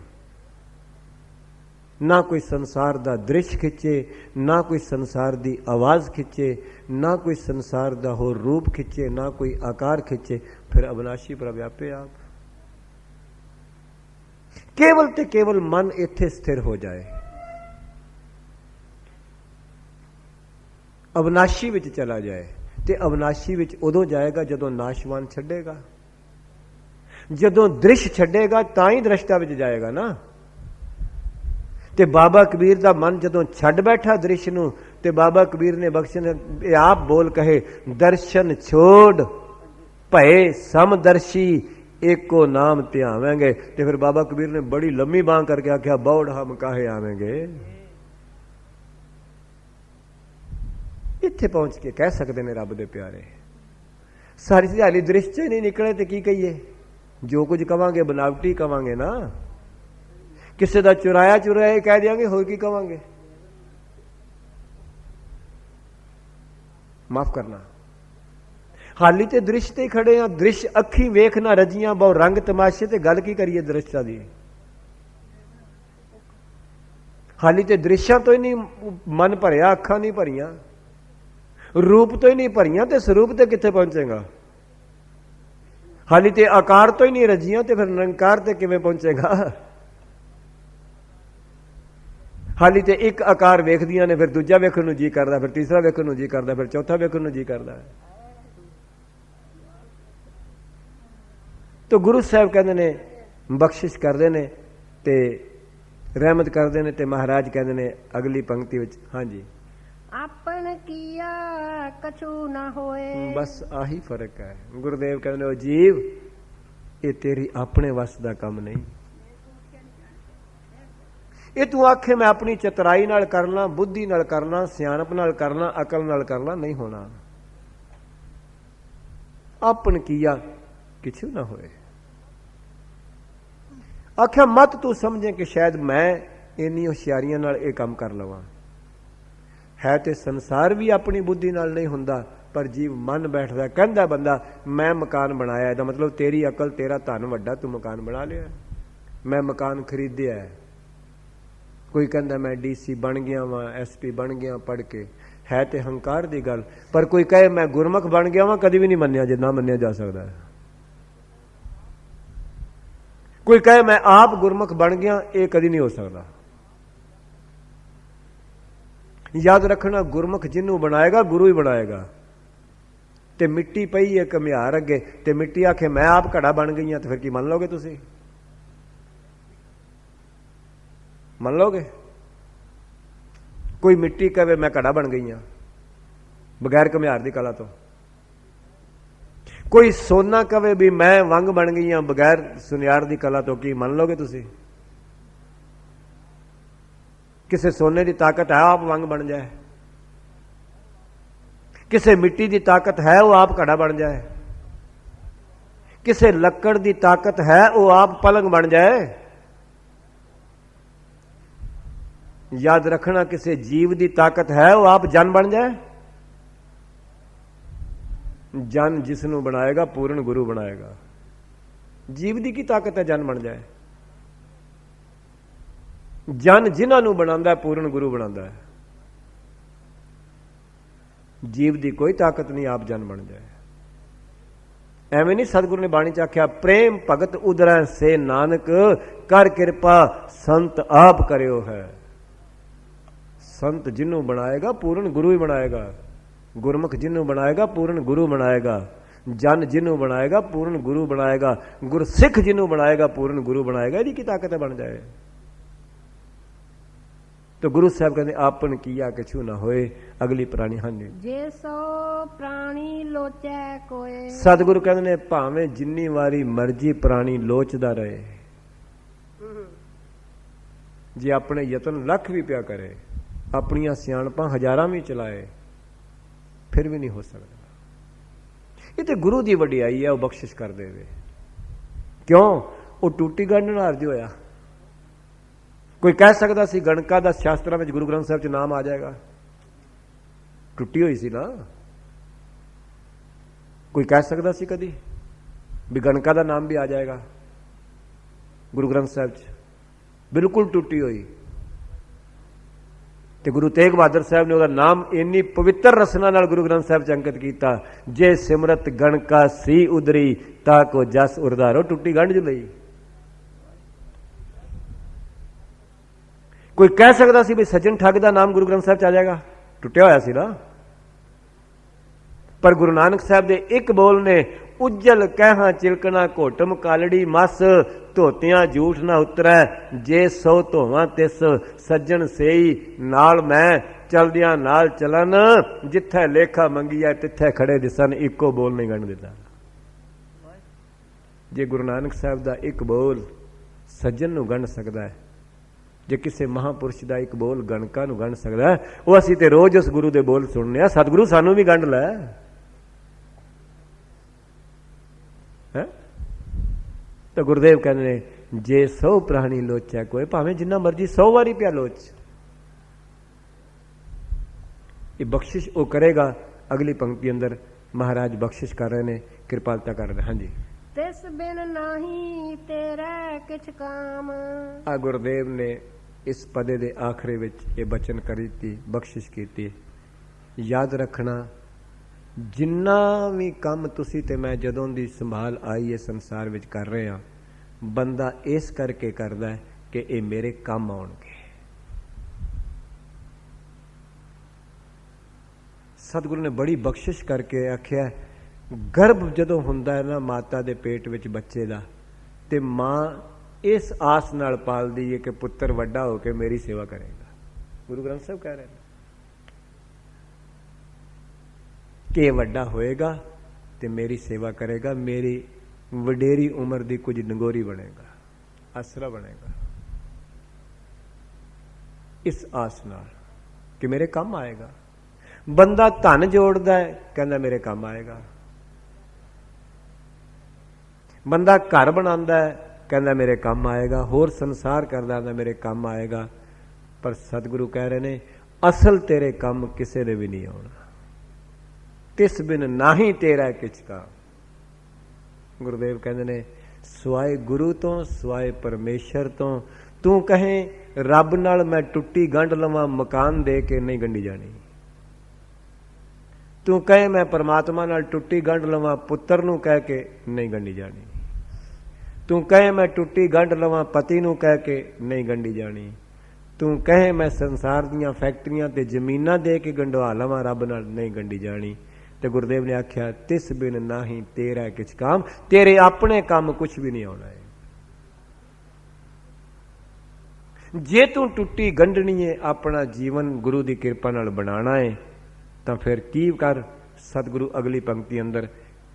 ਨਾ ਕੋਈ ਸੰਸਾਰ ਦਾ ਦ੍ਰਿਸ਼ ਖਿੱਚੇ, ਨਾ ਕੋਈ ਸੰਸਾਰ ਦੀ ਆਵਾਜ਼ ਖਿੱਚੇ, ਨਾ ਕੋਈ ਸੰਸਾਰ ਦਾ ਹੋਰ ਰੂਪ ਖਿੱਚੇ, ਨਾ ਕੋਈ ਆਕਾਰ ਖਿੱਚੇ। ਫਿਰ ਅਬਿਨਾਸ਼ੀ ਪ੍ਰਭ ਆਪੇ ਆਪ। ਕੇਵਲ ਤੇ ਕੇਵਲ ਮਨ ਇੱਥੇ ਸਥਿਰ ਹੋ ਜਾਏ, ਅਬਿਨਾਸ਼ੀ ਵਿੱਚ ਚਲਾ ਜਾਏ। ਤੇ ਅਬਿਨਾਸ਼ੀ ਵਿੱਚ ਉਦੋਂ ਜਾਏਗਾ ਜਦੋਂ ਨਾਸ਼ਵਾਨ ਛੱਡੇਗਾ, ਜਦੋਂ ਦ੍ਰਿਸ਼ ਛੱਡੇਗਾ, ਤਾਂ ਹੀ ਦ੍ਰਿਸ਼ਟਾ ਵਿੱਚ ਜਾਏਗਾ ਨਾ। ਤੇ ਬਾਬਾ ਕਬੀਰ ਦਾ ਮਨ ਜਦੋਂ ਛੱਡ ਬੈਠਾ ਦ੍ਰਿਸ਼ ਨੂੰ, ਤੇ ਬਾਬਾ ਕਬੀਰ ਨੇ ਬਖਸ਼ਣ ਆਪ ਬੋਲ ਕਹੇ, ਦਰਸ਼ਨ ਛੋੜ ਭਏ ਸਮਦਰਸ਼ੀ, ਏਕੋ ਨਾਮ ਧਿਆਵਾਂਗੇ। ਤੇ ਫਿਰ ਬਾਬਾ ਕਬੀਰ ਨੇ ਬੜੀ ਲੰਮੀ ਬਾਂਹ ਕਰਕੇ ਆਖਿਆ, ਬੌੜ ਹਮ ਕਾਹੇ ਆਵੇਂਗੇ। ਇੱਥੇ ਪਹੁੰਚ ਕੇ ਕਹਿ ਸਕਦੇ ਨੇ ਰੱਬ ਦੇ ਪਿਆਰੇ, ਸਾਰੀ ਦਿਹਾੜੀ ਦ੍ਰਿਸ਼ ਚ ਨਹੀਂ ਨਿਕਲੇ ਤੇ ਕੀ ਕਹੀਏ? ਜੋ ਕੁਝ ਕਵਾਂਗੇ ਬਨਾਵਟੀ ਕਵਾਂਗੇ ਨਾ। ਕਿਸੇ ਦਾ ਚੁਰਾਇਆ ਚੁਰਾਇਆ ਕਹਿ ਦਿਆਂਗੇ, ਹੋਰ ਕੀ ਕਵਾਂਗੇ? ਮਾਫ ਕਰਨਾ, ਹਾਲੀ ਤੇ ਦ੍ਰਿਸ਼ ਤੇ ਖੜੇ ਆ। ਦ੍ਰਿਸ਼ ਅੱਖੀ ਵੇਖ ਨਾ ਰਜੀਆਂ ਬਹੁ ਰੰਗ ਤਮਾਸ਼ੇ, ਤੇ ਗੱਲ ਕੀ ਕਰੀਏ ਦ੍ਰਿਸ਼ਾਂ ਦੀ? ਹਾਲੀ ਤੇ ਦ੍ਰਿਸ਼ਾਂ ਤੋਂ ਹੀ ਨਹੀਂ ਮਨ ਭਰਿਆ, ਅੱਖਾਂ ਨਹੀਂ ਭਰੀਆਂ, ਰੂਪ ਤੋਂ ਹੀ ਨਹੀਂ ਭਰੀਆਂ, ਤੇ ਸਰੂਪ ਤੇ ਕਿੱਥੇ ਪਹੁੰਚੇਗਾ? ਹਾਲੀ ਤੇ ਆਕਾਰ ਤੋਂ ਹੀ ਨਹੀਂ ਰਜੀਆਂ, ਤੇ ਫਿਰ ਨਿਰੰਕਾਰ ਤੇ ਕਿਵੇਂ ਪਹੁੰਚੇਗਾ? ਹਾਲੀ ਤੇ ਇੱਕ ਆਕਾਰ ਵੇਖਦੀਆਂ ਨੇ, ਫਿਰ ਦੂਜਾ ਵੇਖਣ ਨੂੰ ਜੀ ਕਰਦਾ, ਫਿਰ ਤੀਸਰਾ ਵੇਖਣ ਨੂੰ ਜੀ ਕਰਦਾ, ਫਿਰ ਚੌਥਾ ਵੇਖਣ ਨੂੰ ਜੀ ਕਰਦਾ। ਤਾਂ ਗੁਰੂ ਸਾਹਿਬ ਕਹਿੰਦੇ ਨੇ, ਬਖਸ਼ਿਸ਼ ਕਰਦੇ ਨੇ ਤੇ ਰਹਿਮਤ ਕਰਦੇ ਨੇ। ਤੇ ਮਹਾਰਾਜ ਕਹਿੰਦੇ ਨੇ ਅਗਲੀ ਪੰਕਤੀ ਵਿੱਚ, ਹਾਂਜੀ, ਆਪਨ ਕੀਆ ਕਛੂ ਨਾ ਹੋਏ। ਬਸ ਆਹੀ ਫਰਕ ਹੈ। ਗੁਰਦੇਵ ਕਹਿੰਦੇ ਉਹ ਜੀਵ ਇਹ ਤੇਰੀ ਆਪਣੇ ਵੱਸ ਦਾ ਕੰਮ ਨਹੀਂ। ਇਹ ਤੂੰ ਆਖੇ ਮੈਂ ਆਪਣੀ ਚਤਰਾਈ ਨਾਲ ਕਰਨਾ, ਬੁੱਧੀ ਨਾਲ ਕਰਨਾ, ਸਿਆਣਪ ਨਾਲ ਕਰਨਾ, ਅਕਲ ਨਾਲ ਕਰਨਾ, ਨਹੀਂ ਹੋਣਾ। ਆਪਨ ਕੀਆ ਕਿਛੂ ਨਾ ਹੋਏ। ਆਖਿਆ ਮਤ ਤੂੰ ਸਮਝੇ ਕਿ ਸ਼ਾਇਦ ਮੈਂ ਇੰਨੀ ਹੁਸ਼ਿਆਰੀਆਂ ਨਾਲ ਇਹ ਕੰਮ ਕਰ ਲਵਾਂ। ਹੈ ਤੇ ਸੰਸਾਰ ਵੀ ਆਪਣੀ ਬੁੱਧੀ ਨਾਲ ਨਹੀਂ ਹੁੰਦਾ, ਪਰ ਜੀਵ ਮਨ ਬੈਠਦਾ, ਕਹਿੰਦਾ ਬੰਦਾ ਮੈਂ ਮਕਾਨ ਬਣਾਇਆ। ਇਹਦਾ ਮਤਲਬ ਤੇਰੀ ਅਕਲ, ਤੇਰਾ ਧਨ ਵੱਡਾ, ਤੂੰ ਮਕਾਨ ਬਣਾ ਲਿਆ। ਮੈਂ ਮਕਾਨ ਖਰੀਦਿਆ। ਕੋਈ ਕਹਿੰਦਾ ਮੈਂ DC ਬਣ ਗਿਆ ਵਾਂ, SP ਬਣ ਗਿਆ ਪੜ੍ਹ ਕੇ। ਹੈ ਤੇ ਹੰਕਾਰ ਦੀ ਗੱਲ। ਪਰ ਕੋਈ ਕਹੇ ਮੈਂ ਗੁਰਮੁਖ ਬਣ ਗਿਆ ਵਾਂ, ਕਦੀ ਵੀ ਨਹੀਂ ਮੰਨਿਆ, ਜੇ ਨਾ ਮੰਨਿਆ ਜਾ ਸਕਦਾ। ਕੋਈ ਕਹੇ ਮੈਂ ਆਪ ਗੁਰਮੁਖ ਬਣ ਗਿਆ, ਇਹ ਕਦੀ ਨਹੀਂ ਹੋ ਸਕਦਾ। ਯਾਦ ਰੱਖਣਾ, ਗੁਰਮੁਖ ਜਿਹਨੂੰ ਬਣਾਏਗਾ ਗੁਰੂ ਹੀ ਬਣਾਏਗਾ। ਤੇ ਮਿੱਟੀ ਪਈ ਹੈ ਘੁਮਿਆਰ ਅੱਗੇ, ਤੇ ਮਿੱਟੀ ਆਖੇ ਮੈਂ ਆਪ ਘੜਾ ਬਣ ਗਈ ਹਾਂ, ਤੇ ਫਿਰ ਕੀ ਮੰਨ ਲਓਗੇ ਤੁਸੀਂ? ਮੰਨ ਲਓਗੇ? ਕੋਈ ਮਿੱਟੀ ਕਹੇ ਮੈਂ ਘੜਾ ਬਣ ਗਈ ਹਾਂ ਬਗੈਰ ਘੁਮਿਆਰ ਦੀ ਕਲਾ ਤੋਂ। ਕੋਈ ਸੋਨਾ ਕਹੇ ਵੀ ਮੈਂ ਵੰਗ ਬਣ ਗਈ ਹਾਂ ਬਗੈਰ ਸੁਨਿਆਰ ਦੀ ਕਲਾ ਤੋਂ, ਕੀ ਮੰਨ ਲਓਗੇ ਤੁਸੀਂ? ਕਿਸੇ ਸੋਨੇ ਦੀ ਤਾਕਤ ਹੈ ਆਪ ਵੰਗ ਬਣ ਜਾਏ? ਕਿਸੇ ਮਿੱਟੀ ਦੀ ਤਾਕਤ ਹੈ ਉਹ ਆਪ ਘੜਾ ਬਣ ਜਾਏ? ਕਿਸੇ ਲੱਕੜ ਦੀ ਤਾਕਤ ਹੈ ਉਹ ਆਪ ਪਲੰਗ ਬਣ ਜਾਏ? ਯਾਦ ਰੱਖਣਾ, ਕਿਸੇ ਜੀਵ ਦੀ ਤਾਕਤ ਹੈ ਉਹ ਆਪ ਜਨ ਬਣ ਜਾਏ? ਜਨ ਜਿਸ ਨੂੰ ਬਣਾਏਗਾ ਪੂਰਨ ਗੁਰੂ ਬਣਾਏਗਾ। ਜੀਵ ਦੀ ਕੀ ਤਾਕਤ ਹੈ ਜਨ ਬਣ ਜਾਏ? ਜਨ ਜਿਨ੍ਹਾਂ ਨੂੰ ਬਣਾਉਂਦਾ ਪੂਰਨ ਗੁਰੂ ਬਣਾਉਂਦਾ ਹੈ। ਜੀਵ ਦੀ ਕੋਈ ਤਾਕਤ ਨਹੀਂ ਆਪ ਜਨ ਬਣ ਜਾਏ। ਐਵੇਂ ਨਹੀਂ ਸਤਿਗੁਰੂ ਨੇ ਬਾਣੀ ਚ ਆਖਿਆ ਪ੍ਰੇਮ ਭਗਤ ਉਦਰੈ ਸੇ ਨਾਨਕ ਕਰ ਕਿਰਪਾ ਸੰਤ ਆਪ ਕਰਿਓ ਹੈ। ਸੰਤ ਜਿਹਨੂੰ ਬਣਾਏਗਾ ਪੂਰਨ ਗੁਰੂ ਹੀ ਬਣਾਏਗਾ। ਗੁਰਮੁਖ ਜਿਹਨੂੰ ਬਣਾਏਗਾ ਪੂਰਨ ਗੁਰੂ ਬਣਾਏਗਾ। ਜਨ ਜਿਹਨੂੰ ਬਣਾਏਗਾ ਪੂਰਨ ਗੁਰੂ ਬਣਾਏਗਾ। ਗੁਰਸਿੱਖ ਜਿਹਨੂੰ ਬਣਾਏਗਾ ਪੂਰਨ ਗੁਰੂ ਬਣਾਏਗਾ। ਇਹਦੀ ਕੀ ਤਾਕਤ ਹੈ ਬਣ ਜਾਏ? तो गुरु साहब कहते आपन किया कछु ना होए। अगली प्राणी हाँ जी जे सो प्राणी लोचै कोए। सतगुरु कहते ने भावें जिन्नी वारी मर्जी प्राणी लोचदा रहे, जे अपने यतन लख भी पिया करे, अपनियां सियाणपां हजारां भी चलाए, फिर भी नहीं हो सकता। ये तो गुरु की वडियाई है, वह बख्शिश कर देवे। क्यों? वो टूटी गंढ नाल अर्ज होया। कोई कह सकता सी गणका दा शास्त्रां विच गुरु ग्रंथ साहिब च नाम आ जाएगा? टुटी हुई सी ना। कोई कह सकता सी कदी भी गणका दा नाम भी आ जाएगा गुरु ग्रंथ साहिब च? बिल्कुल टुटी हुई। ते गुरु तेग बहादुर साहब ने उसका नाम इन्नी पवित्र रसना नाल गुरु ग्रंथ साहिब च अंकित किया, जे सिमरत गणका सी उदरी ताको जस उरदारो। टुटी गंढ जो लई। कोई कह सकता सी भी सज्जन ठग का नाम गुरु ग्रंथ साहिब च आ जाएगा? टुटिया होया सी ना। पर गुरु नानक साहब दे एक बोल ने उज्जल कहना चिलकना घोटम कालड़ी मस धोतियां झूठ ना उतरै, जे सौ धोवां तिस सज्जन सेई नाल मैं चलदियां नाल चलन, जिथे लेखा मंगिया तिथे खड़े दिसन। इको बोल नहीं गण दिता। जे गुरु नानक साहब का एक बोल सज्जन नूं गण सकदा है, जे किसी महापुरुष का एक बोल गणका नूं गण सकदा है, वो असीं ते रोज उस गुरु दे बोल सुनने आ। सतगुरु सानू भी गंढ लै है। तो गुरुदेव कहने जे 100 प्राणी लोचै कोई, भावें जिन्ना मर्जी 100 वारी पिया लोच, ये बख्शिश वो करेगा। अगली पंक्ति अंदर महाराज बख्शिश कर रहे ने, कृपालता कर रहे। हाँ जी। तिस बिन नाही तेरा किछ काम। आ गुरुदेव ने इस पदे दे आखिरी विच ये बचन करी थी, बख्शिश की थी। याद रखना, जिन्ना भी काम तुसी ते मैं जदों दी संभाल आई है संसार विच कर रहे हैं, बंदा इस करके करदा है कि ये मेरे काम आउणगे। सतगुरु ने बड़ी बख्शिश करके आख्या, गर्भ जदों हुंदा है ना माता दे पेट विच बच्चे दा, ते मां इस आस नाल पालदी है कि पुत्र वड्डा होकर मेरी सेवा करेगा। गुरु ग्रंथ साहब कह रहे हैं। ਕਿ ਵੱਡਾ ਹੋਏਗਾ ਤੇ ਮੇਰੀ ਸੇਵਾ ਕਰੇਗਾ, ਮੇਰੀ ਵਡੇਰੀ ਉਮਰ ਦੀ ਕੁਝ ਨਗੋਰੀ ਬਣੇਗਾ, ਆਸਰਾ ਬਣੇਗਾ, ਇਸ ਆਸ ਨਾਲ ਕਿ ਮੇਰੇ ਕੰਮ ਆਏਗਾ। ਬੰਦਾ ਧਨ ਜੋੜਦਾ ਹੈ, ਕਹਿੰਦਾ ਮੇਰੇ ਕੰਮ ਆਏਗਾ। ਬੰਦਾ ਘਰ ਬਣਾਉਂਦਾ ਹੈ, ਕਹਿੰਦਾ ਮੇਰੇ ਕੰਮ ਆਏਗਾ। ਹੋਰ ਸੰਸਾਰ ਕਰਦਾ ਹੈ, ਮੇਰੇ ਕੰਮ ਆਏਗਾ। ਪਰ ਸਤਿਗੁਰੂ ਕਹਿ ਰਹੇ ਨੇ ਅਸਲ ਤੇਰੇ ਕੰਮ ਕਿਸੇ ਦੇ ਵੀ ਨਹੀਂ ਆਉਣਾ। ਤਿਸ ਬਿਨ ਨਾਹੀ ਤੇਰਾ ਕਿਛ ਕਾ। ਗੁਰਦੇਵ ਕਹਿੰਦੇ ਨੇ ਸਵਾਏ ਗੁਰੂ ਤੋਂ, ਸਵਾਏ ਪਰਮੇਸ਼ਰ ਤੋਂ ਤੂੰ ਕਹੇ ਰੱਬ ਨਾਲ ਮੈਂ ਟੁੱਟੀ ਗੰਢ ਲਵਾਂ, ਮਕਾਨ ਦੇ ਕੇ ਨਹੀਂ ਗੰਢੀ ਜਾਣੀ। ਤੂੰ ਕਹੇ ਮੈਂ ਪਰਮਾਤਮਾ ਨਾਲ ਟੁੱਟੀ ਗੰਢ ਲਵਾਂ, ਪੁੱਤਰ ਨੂੰ ਕਹਿ ਕੇ ਨਹੀਂ ਗੰਢੀ ਜਾਣੀ। ਤੂੰ ਕਹੇ ਮੈਂ ਟੁੱਟੀ ਗੰਢ ਲਵਾਂ, ਪਤੀ ਨੂੰ ਕਹਿ ਕੇ ਨਹੀਂ ਗੰਢੀ ਜਾਣੀ। ਤੂੰ ਕਹੇ ਮੈਂ ਸੰਸਾਰ ਦੀਆਂ ਫੈਕਟਰੀਆਂ ਤੇ ਜ਼ਮੀਨਾਂ ਦੇ ਕੇ ਗੰਢਵਾ ਲਵਾਂ, ਰੱਬ ਨਾਲ ਨਹੀਂ ਗੰਢੀ ਜਾਣੀ। ਤੇ ਗੁਰਦੇਵ ਨੇ ਆਖਿਆ ਤਿਸ ਬਿਨ ਨਾਹੀ ਤੇਰਾ ਕਿਛ ਕਾਮ, ਤੇਰੇ ਆਪਣੇ ਕੰਮ ਕੁਛ ਵੀ ਨਹੀਂ ਆਉਣਾ ਹੈ। ਜੇ ਤੂੰ ਟੁੱਟੀ ਗੰਢਣੀ ਹੈ, ਆਪਣਾ ਜੀਵਨ ਗੁਰੂ ਦੀ ਕਿਰਪਾ ਨਾਲ ਬਣਾਉਣਾ ਹੈ, ਤਾਂ ਫਿਰ ਕੀ ਕਰ। ਸਤਿਗੁਰੂ ਅਗਲੀ ਪੰਕਤੀ ਅੰਦਰ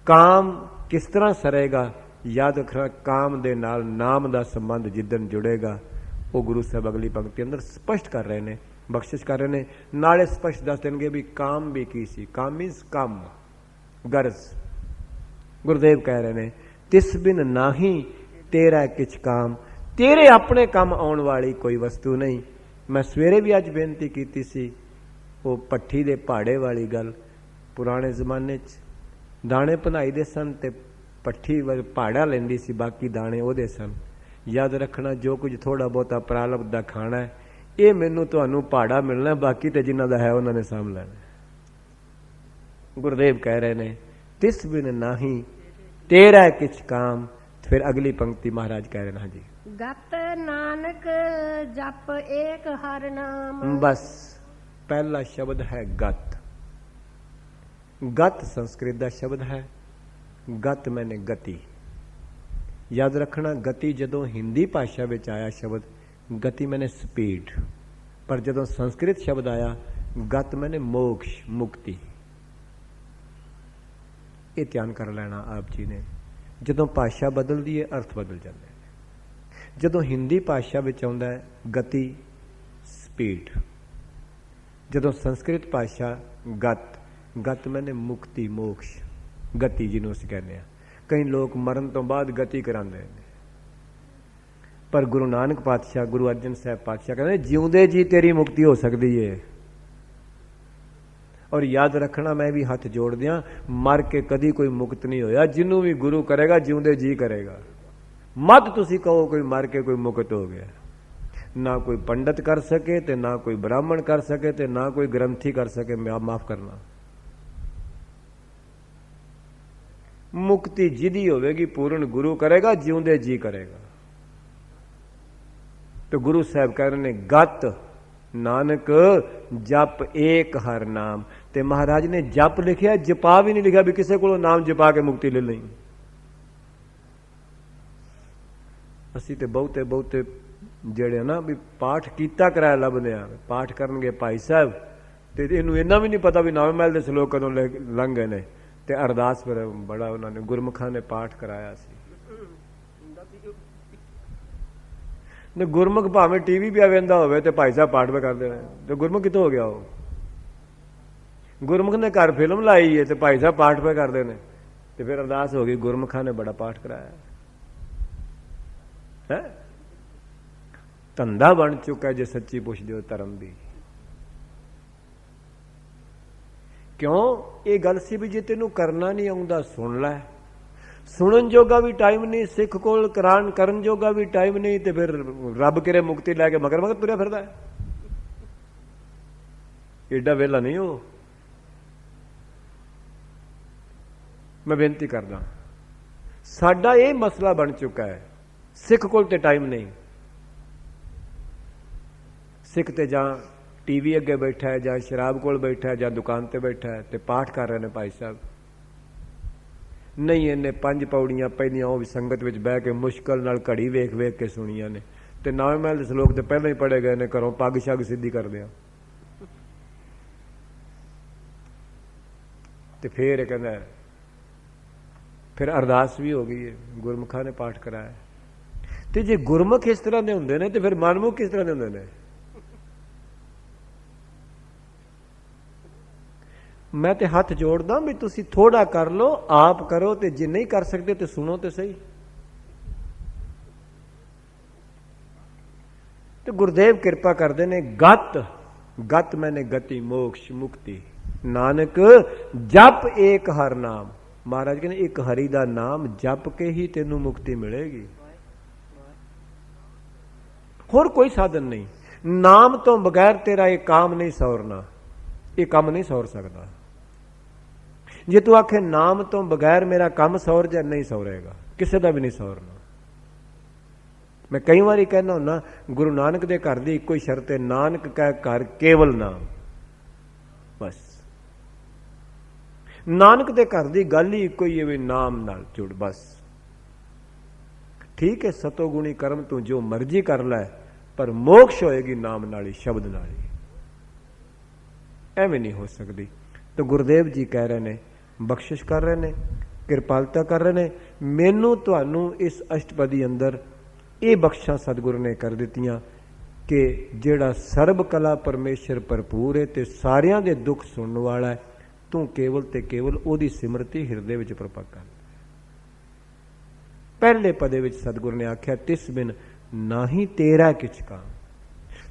ਕਾਮ ਕਿਸ ਤਰ੍ਹਾਂ ਸਰੇਗਾ, ਯਾਦ ਰੱਖਣਾ ਕਾਮ ਦੇ ਨਾਲ ਨਾਮ ਦਾ ਸੰਬੰਧ ਜਿੱਦਣ ਜੁੜੇਗਾ, ਉਹ ਗੁਰੂ ਸਾਹਿਬ ਅਗਲੀ ਪੰਕਤੀ ਅੰਦਰ ਸਪਸ਼ਟ ਕਰ ਰਹੇ ਨੇ, ਬਖਸ਼ਿਸ਼ ਕਰ ਰਹੇ ਨੇ। ਨਾਲੇ ਸਪਸ਼ਟ ਦੱਸ ਦੇਣਗੇ ਵੀ ਕਾਮ ਵੀ ਕੀ ਸੀ। ਕਾਮ ਮੀਨਸ ਕੰਮ, ਗਰਜ਼। ਗੁਰਦੇਵ ਕਹਿ ਰਹੇ ਨੇ ਤਿਸ ਬਿਨ ਨਾਹੀ ਤੇਰਾ ਕਿਛ ਕਾਮ, ਤੇਰੇ ਆਪਣੇ ਕੰਮ ਆਉਣ ਵਾਲੀ ਕੋਈ ਵਸਤੂ ਨਹੀਂ। ਮੈਂ ਸਵੇਰੇ ਵੀ ਅੱਜ ਬੇਨਤੀ ਕੀਤੀ ਸੀ, ਉਹ ਭੱਠੀ ਦੇ ਭਾੜੇ ਵਾਲੀ ਗੱਲ। ਪੁਰਾਣੇ ਜ਼ਮਾਨੇ 'ਚ ਦਾਣੇ ਭਨਾਈ ਦੇ ਸਨ ਤੇ ਭੱਠੀ ਭਾੜਾ ਲੈਂਦੀ ਸੀ, ਬਾਕੀ ਦਾਣੇ ਉਹਦੇ ਸਨ। ਯਾਦ ਰੱਖਣਾ ਜੋ ਕੁਝ ਥੋੜਾ ਬਹੁਤਾ ਪ੍ਰਾਲਬਧ ਦਾ ਖਾਣਾ ਹੈ, ਇਹ ਮੈਨੂੰ ਤੁਹਾਨੂੰ ਭਾੜਾ ਮਿਲਣਾ, ਬਾਕੀ ਤੇ ਜਿਨ੍ਹਾਂ ਦਾ ਹੈ ਉਹਨਾਂ ਨੇ ਸਾਂਭ ਲੈਣਾ। ਗੁਰਦੇਵ ਕਹਿ ਰਹੇ ਨੇ ਤਿਸ ਬਿਨ ਨਾਹੀ ਤੇਰਾ ਕਿਛ ਕਾਮ। ਫਿਰ ਅਗਲੀ ਪੰਕਤੀ ਮਹਾਰਾਜ ਕਹਿ ਰਹੇ ਨੇ, ਹਾਂਜੀ ਗਤ ਨਾਨਕ ਜਪ ਏਕ ਹਰ ਨਾਮ। ਬਸ ਪਹਿਲਾ ਸ਼ਬਦ ਹੈ ਗਤ। ਗਤ ਸੰਸਕ੍ਰਿਤ ਦਾ ਸ਼ਬਦ ਹੈ। ਗਤ ਮੈਨੇ ਗਤੀ। ਯਾਦ ਰੱਖਣਾ ਗਤੀ ਜਦੋਂ ਹਿੰਦੀ ਭਾਸ਼ਾ ਵਿੱਚ ਆਇਆ ਸ਼ਬਦ, ਗਤੀ ਮੈਨੇ ਸਪੀਡ। ਪਰ ਜਦੋਂ ਸੰਸਕ੍ਰਿਤ ਸ਼ਬਦ ਆਇਆ ਗਤ ਮੈਨੇ ਮੋਕਸ਼, ਮੁਕਤੀ। ਇਹ ਧਿਆਨ ਕਰ ਲੈਣਾ ਆਪ ਜੀ ਨੇ। ਜਦੋਂ ਭਾਸ਼ਾ ਬਦਲਦੀ ਹੈ ਅਰਥ ਬਦਲ ਜਾਂਦੇ ਨੇ। ਜਦੋਂ ਹਿੰਦੀ ਭਾਸ਼ਾ ਵਿੱਚ ਆਉਂਦਾ ਹੈ ਗਤੀ, ਸਪੀਡ। ਜਦੋਂ ਸੰਸਕ੍ਰਿਤ ਭਾਸ਼ਾ ਗਤ, ਗਤ ਮੈਨੇ ਮੁਕਤੀ, ਮੋਕਸ਼, ਗਤੀ ਜਿਹਨੂੰ ਅਸੀਂ ਕਹਿੰਦੇ ਹਾਂ। ਕਈ ਲੋਕ ਮਰਨ ਤੋਂ ਬਾਅਦ ਗਤੀ ਕਰਾਉਂਦੇ ਨੇ, ਪਰ ਗੁਰੂ ਨਾਨਕ ਪਾਤਸ਼ਾਹ, ਗੁਰੂ ਅਰਜਨ ਸਾਹਿਬ ਪਾਤਸ਼ਾਹ ਕਹਿੰਦੇ ਜਿਉਂਦੇ ਜੀ ਤੇਰੀ ਮੁਕਤੀ ਹੋ ਸਕਦੀ ਹੈ। ਔਰ ਯਾਦ ਰੱਖਣਾ ਮੈਂ ਵੀ ਹੱਥ ਜੋੜ ਦਿਆਂ, ਮਰ ਕੇ ਕਦੀ ਕੋਈ ਮੁਕਤ ਨਹੀਂ ਹੋਇਆ। ਜਿਹਨੂੰ ਵੀ ਗੁਰੂ ਕਰੇਗਾ ਜਿਉਂਦੇ ਜੀ ਕਰੇਗਾ। ਮਤ ਤੁਸੀਂ ਕਹੋ ਕੋਈ ਮਰ ਕੇ ਕੋਈ ਮੁਕਤ ਹੋ ਗਿਆ। ਨਾ ਕੋਈ ਪੰਡਤ ਕਰ ਸਕੇ ਤੇ ਨਾ ਕੋਈ ਬ੍ਰਾਹਮਣ ਕਰ ਸਕੇ ਤੇ ਨਾ ਕੋਈ ਗ੍ਰੰਥੀ ਕਰ ਸਕੇ। ਮਾਫ ਕਰਨਾ, ਮੁਕਤੀ ਜਿਹਦੀ ਹੋਵੇਗੀ ਪੂਰਨ ਗੁਰੂ ਕਰੇਗਾ, ਜਿਉਂਦੇ ਜੀ ਕਰੇਗਾ। ਤੇ ਗੁਰੂ ਸਾਹਿਬ ਕਹਿ ਰਹੇ ਨੇ ਗਤ ਨਾਨਕ ਜਪ ਏਕ ਹਰ ਨਾਮ। ਤੇ ਮਹਾਰਾਜ ਨੇ ਜਪ ਲਿਖਿਆ, ਜਪਾ ਵੀ ਨਹੀਂ ਲਿਖਿਆ ਵੀ ਕਿਸੇ ਕੋਲੋਂ ਨਾਮ ਜਪਾ ਕੇ ਮੁਕਤੀ ਲੈ ਲਈ। ਅਸੀਂ ਤੇ ਬਹੁਤੇ ਜਿਹੜੇ ਨਾ ਵੀ ਪਾਠ ਕੀਤਾ ਕਰਾਇਆ ਲੱਭਦੇ ਆ। ਪਾਠ ਕਰਨਗੇ ਭਾਈ ਸਾਹਿਬ ਤੇ ਇਹਨੂੰ ਇੰਨਾ ਵੀ ਨਹੀਂ ਪਤਾ ਵੀ ਨਵੇਂ ਮਹਿਲ ਦੇ ਸ਼ਲੋਕ ਕਦੋਂ ਲੰਘ ਗਏ ਨੇ। ਤੇ ਅਰਦਾਸ ਫਿਰ ਬੜਾ ਉਹਨਾਂ ਨੇ ਗੁਰਮੁਖਾਂ ਨੇ ਪਾਠ ਕਰਾਇਆ ਸੀ। ਨੇ ਗੁਰਮੁਖ ਭਾਵੇਂ ਟੀਵੀ ਵੀ ਵੇਂਦਾ ਹੋਵੇ ਤੇ ਭਾਈ ਸਾਹਿਬ ਪਾਠ ਵੀ ਕਰਦੇ ਨੇ। ਤੇ ਗੁਰਮੁਖ ਕਿੱਥੋਂ ਹੋ ਗਿਆ? ਉਹ ਗੁਰਮੁਖ ਨੇ ਘਰ ਫਿਲਮ ਲਾਈ ਹੈ ਤੇ ਭਾਈ ਸਾਹਿਬ ਪਾਠ ਵੀ ਕਰਦੇ ਨੇ। ਤੇ ਫਿਰ ਅਰਦਾਸ ਹੋ ਗਈ, ਗੁਰਮੁਖਾਂ ਨੇ ਬੜਾ ਪਾਠ ਕਰਾਇਆ ਹੈ। ਧੰਦਾ ਬਣ ਚੁੱਕਾ ਜੇ ਸੱਚੀ ਪੁੱਛਦੇ ਹੋ ਧਰਮ ਦੀ। ਕਿਉਂ? ਇਹ ਗੱਲ ਸੀ ਵੀ ਜੇ ਤੈਨੂੰ ਕਰਨਾ ਨਹੀਂ ਆਉਂਦਾ ਸੁਣ ਲੈ। ਸੁਣਨ ਜੋਗਾ ਵੀ ਟਾਈਮ ਨਹੀਂ, ਸਿੱਖ ਕੋਲ ਕਰਨ ਜੋਗਾ ਵੀ ਟਾਈਮ ਨਹੀਂ, ਤੇ ਫਿਰ ਰੱਬ ਕਿਰੇ ਮੁਕਤੀ ਲੈ ਕੇ ਮਗਰ ਤੁਰਿਆ ਫਿਰਦਾ ਹੈ। ਏਡਾ ਵੇਲਾ ਨਹੀਂ ਉਹ। ਮੈਂ ਬੇਨਤੀ ਕਰਦਾ, ਸਾਡਾ ਇਹ ਮਸਲਾ ਬਣ ਚੁੱਕਾ ਹੈ, ਸਿੱਖ ਕੋਲ ਤੇ ਟਾਈਮ ਨਹੀਂ। ਸਿੱਖ ਤੇ ਜਾਂ ਟੀਵੀ ਅੱਗੇ ਬੈਠਾ ਹੈ, ਜਾਂ ਸ਼ਰਾਬ ਕੋਲ ਬੈਠਾ ਹੈ, ਜਾਂ ਦੁਕਾਨ ਤੇ ਬੈਠਾ ਹੈ ਤੇ ਪਾਠ ਕਰ ਰਹੇ ਨੇ ਭਾਈ ਸਾਹਿਬ। ਨਹੀਂ, ਇਹਨੇ 5 ਪੌੜੀਆਂ ਪਹਿਲੀਆਂ ਉਹ ਵੀ ਸੰਗਤ ਵਿੱਚ ਬਹਿ ਕੇ ਮੁਸ਼ਕਲ ਨਾਲ ਘੜੀ ਵੇਖ ਵੇਖ ਕੇ ਸੁਣੀਆਂ ਨੇ। ਤੇ ਨਵੇਂ ਮਹਿਲ ਦੇ ਸ਼ਲੋਕ ਤੇ ਪਹਿਲਾਂ ਹੀ ਪੜ੍ਹੇ ਗਏ ਨੇ, ਘਰੋਂ ਪੱਗ ਸ਼ੱਗ ਸਿੱਧੀ ਕਰਦੇ ਆ। ਤੇ ਫਿਰ ਇਹ ਕਹਿੰਦਾ ਫਿਰ ਅਰਦਾਸ ਵੀ ਹੋ ਗਈ ਹੈ, ਗੁਰਮੁਖਾਂ ਨੇ ਪਾਠ ਕਰਾਇਆ। ਤੇ ਜੇ ਗੁਰਮੁਖ ਇਸ ਤਰ੍ਹਾਂ ਦੇ ਹੁੰਦੇ ਨੇ ਤੇ ਫਿਰ ਮਨਮੁਖ ਕਿਸ ਤਰ੍ਹਾਂ ਦੇ ਹੁੰਦੇ ਨੇ? ਮੈਂ ਤੇ ਹੱਥ ਜੋੜਦਾ ਵੀ ਤੁਸੀਂ ਥੋੜਾ ਕਰ ਲਓ, ਆਪ ਕਰੋ, ਤੇ ਜੇ ਨਹੀਂ ਕਰ ਸਕਦੇ ਤੇ ਸੁਣੋ ਤੇ ਸਹੀ। ਤੇ ਗੁਰਦੇਵ ਕਿਰਪਾ ਕਰਦੇ ਨੇ, ਗਤ ਮੈਨੇ ਗਤੀ ਮੋਕਸ਼ ਮੁਕਤੀ, ਨਾਨਕ ਜਪ ਏਕ ਹਰ ਨਾਮ। ਮਹਾਰਾਜ ਕਹਿੰਦੇ ਇੱਕ ਹਰੀ ਦਾ ਨਾਮ ਜਪ ਕੇ ਹੀ ਤੈਨੂੰ ਮੁਕਤੀ ਮਿਲੇਗੀ, ਹੋਰ ਕੋਈ ਸਾਧਨ ਨਹੀਂ। ਨਾਮ ਤੋਂ ਬਗੈਰ ਤੇਰਾ ਇਹ ਕੰਮ ਨਹੀਂ ਸੌਰਨਾ, ਇਹ ਕੰਮ ਨਹੀਂ ਸੌਰ ਸਕਦਾ। ਜੇ ਤੂੰ ਆਖੇ ਨਾਮ ਤੋਂ ਬਗੈਰ ਮੇਰਾ ਕੰਮ ਸੌਰ ਜਾ, ਨਹੀਂ ਸੌਰੇਗਾ, ਕਿਸੇ ਦਾ ਵੀ ਨਹੀਂ ਸੌਰਨਾ। ਮੈਂ ਕਈ ਵਾਰੀ ਕਹਿੰਦਾ ਹੁੰਦਾ, ਗੁਰੂ ਨਾਨਕ ਦੇ ਘਰ ਦੀ ਇੱਕੋ ਹੀ ਸ਼ਰਤ ਹੈ, ਨਾਨਕ ਕੈ ਘਰ ਕੇਵਲ ਨਾਮ। ਬਸ ਨਾਨਕ ਦੇ ਘਰ ਦੀ ਗੱਲ ਹੀ ਇੱਕੋ ਹੀ ਹੈ ਵੀ ਨਾਮ ਨਾਲ ਜੁੜ। ਬਸ ਠੀਕ ਹੈ, ਸਤੋ ਗੁਣੀ ਕਰਮ ਤੂੰ ਜੋ ਮਰਜ਼ੀ ਕਰ ਲੈ, ਪਰ ਮੋਕਸ਼ ਹੋਏਗੀ ਨਾਮ ਨਾਲ ਹੀ, ਸ਼ਬਦ ਨਾਲ ਹੀ। ਐਵੇਂ ਨਹੀਂ ਹੋ ਸਕਦੀ। ਤਾਂ ਗੁਰਦੇਵ ਜੀ ਕਹਿ ਰਹੇ ਨੇ, ਬਖਸ਼ਿਸ਼ ਕਰ ਰਹੇ ਨੇ, ਕਿਰਪਾਲਤਾ ਕਰ ਰਹੇ ਨੇ। ਮੈਨੂੰ ਤੁਹਾਨੂੰ ਇਸ ਅਸ਼ਟਪਦੀ ਅੰਦਰ ਇਹ ਬਖਸ਼ਾਂ ਸਤਿਗੁਰੂ ਨੇ ਕਰ ਦਿੱਤੀਆਂ ਕਿ ਜਿਹੜਾ ਸਰਬ ਕਲਾ ਪਰਮੇਸ਼ਰ ਭਰਪੂਰ ਹੈ ਤੇ ਸਾਰਿਆਂ ਦੇ ਦੁੱਖ ਸੁਣਨ ਵਾਲਾ ਹੈ, ਤੂੰ ਕੇਵਲ ਤੇ ਕੇਵਲ ਉਹਦੀ ਸਿਮਰਤੀ ਹਿਰਦੇ ਵਿੱਚ ਪ੍ਰਪਕ ਕਰ। ਪਹਿਲੇ ਪਦੇ ਵਿੱਚ ਸਤਿਗੁਰੂ ਨੇ ਆਖਿਆ, ਤਿਸ ਬਿਨ ਨਾਹੀ ਤੇਰਾ ਕਿਛ ਕੰਮ।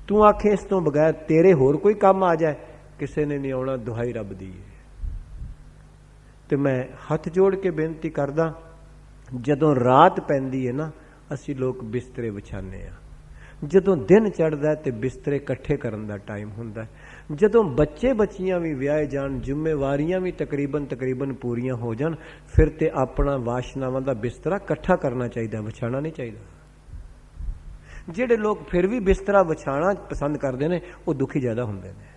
ਤੂੰ ਆਖੇ ਇਸ ਤੋਂ ਬਗੈਰ ਤੇਰੇ ਹੋਰ ਕੋਈ ਕੰਮ ਆ ਜਾਏ, ਕਿਸੇ ਨੇ ਨਹੀਂ ਆਉਣਾ। ਦੁਹਾਈ ਰੱਬ ਦੀ ਹੈ। ਤੇ ਮੈਂ ਹੱਥ ਜੋੜ ਕੇ ਬੇਨਤੀ ਕਰਦਾ, ਜਦੋਂ ਰਾਤ ਪੈਂਦੀ ਹੈ ਨਾ, ਅਸੀਂ ਲੋਕ ਬਿਸਤਰੇ ਵਿਛਾਉਂਦੇ ਹਾਂ। ਜਦੋਂ ਦਿਨ ਚੜ੍ਹਦਾ ਤੇ ਬਿਸਤਰੇ ਇਕੱਠੇ ਕਰਨ ਦਾ ਟਾਈਮ ਹੁੰਦਾ। ਜਦੋਂ ਬੱਚੇ ਬੱਚੀਆਂ ਵੀ ਵਿਆਹੇ ਜਾਣ, ਜ਼ਿੰਮੇਵਾਰੀਆਂ ਵੀ ਤਕਰੀਬਨ ਪੂਰੀਆਂ ਹੋ ਜਾਣ, ਫਿਰ ਤੇ ਆਪਣਾ ਵਾਸ਼ਨਾਵਾਂ ਦਾ ਬਿਸਤਰਾ ਇਕੱਠਾ ਕਰਨਾ ਚਾਹੀਦਾ, ਵਿਛਾਉਣਾ ਨਹੀਂ ਚਾਹੀਦਾ। ਜਿਹੜੇ ਲੋਕ ਫਿਰ ਵੀ ਬਿਸਤਰਾ ਵਿਛਾਉਣਾ ਪਸੰਦ ਕਰਦੇ ਨੇ, ਉਹ ਦੁਖੀ ਜ਼ਿਆਦਾ ਹੁੰਦੇ ਨੇ।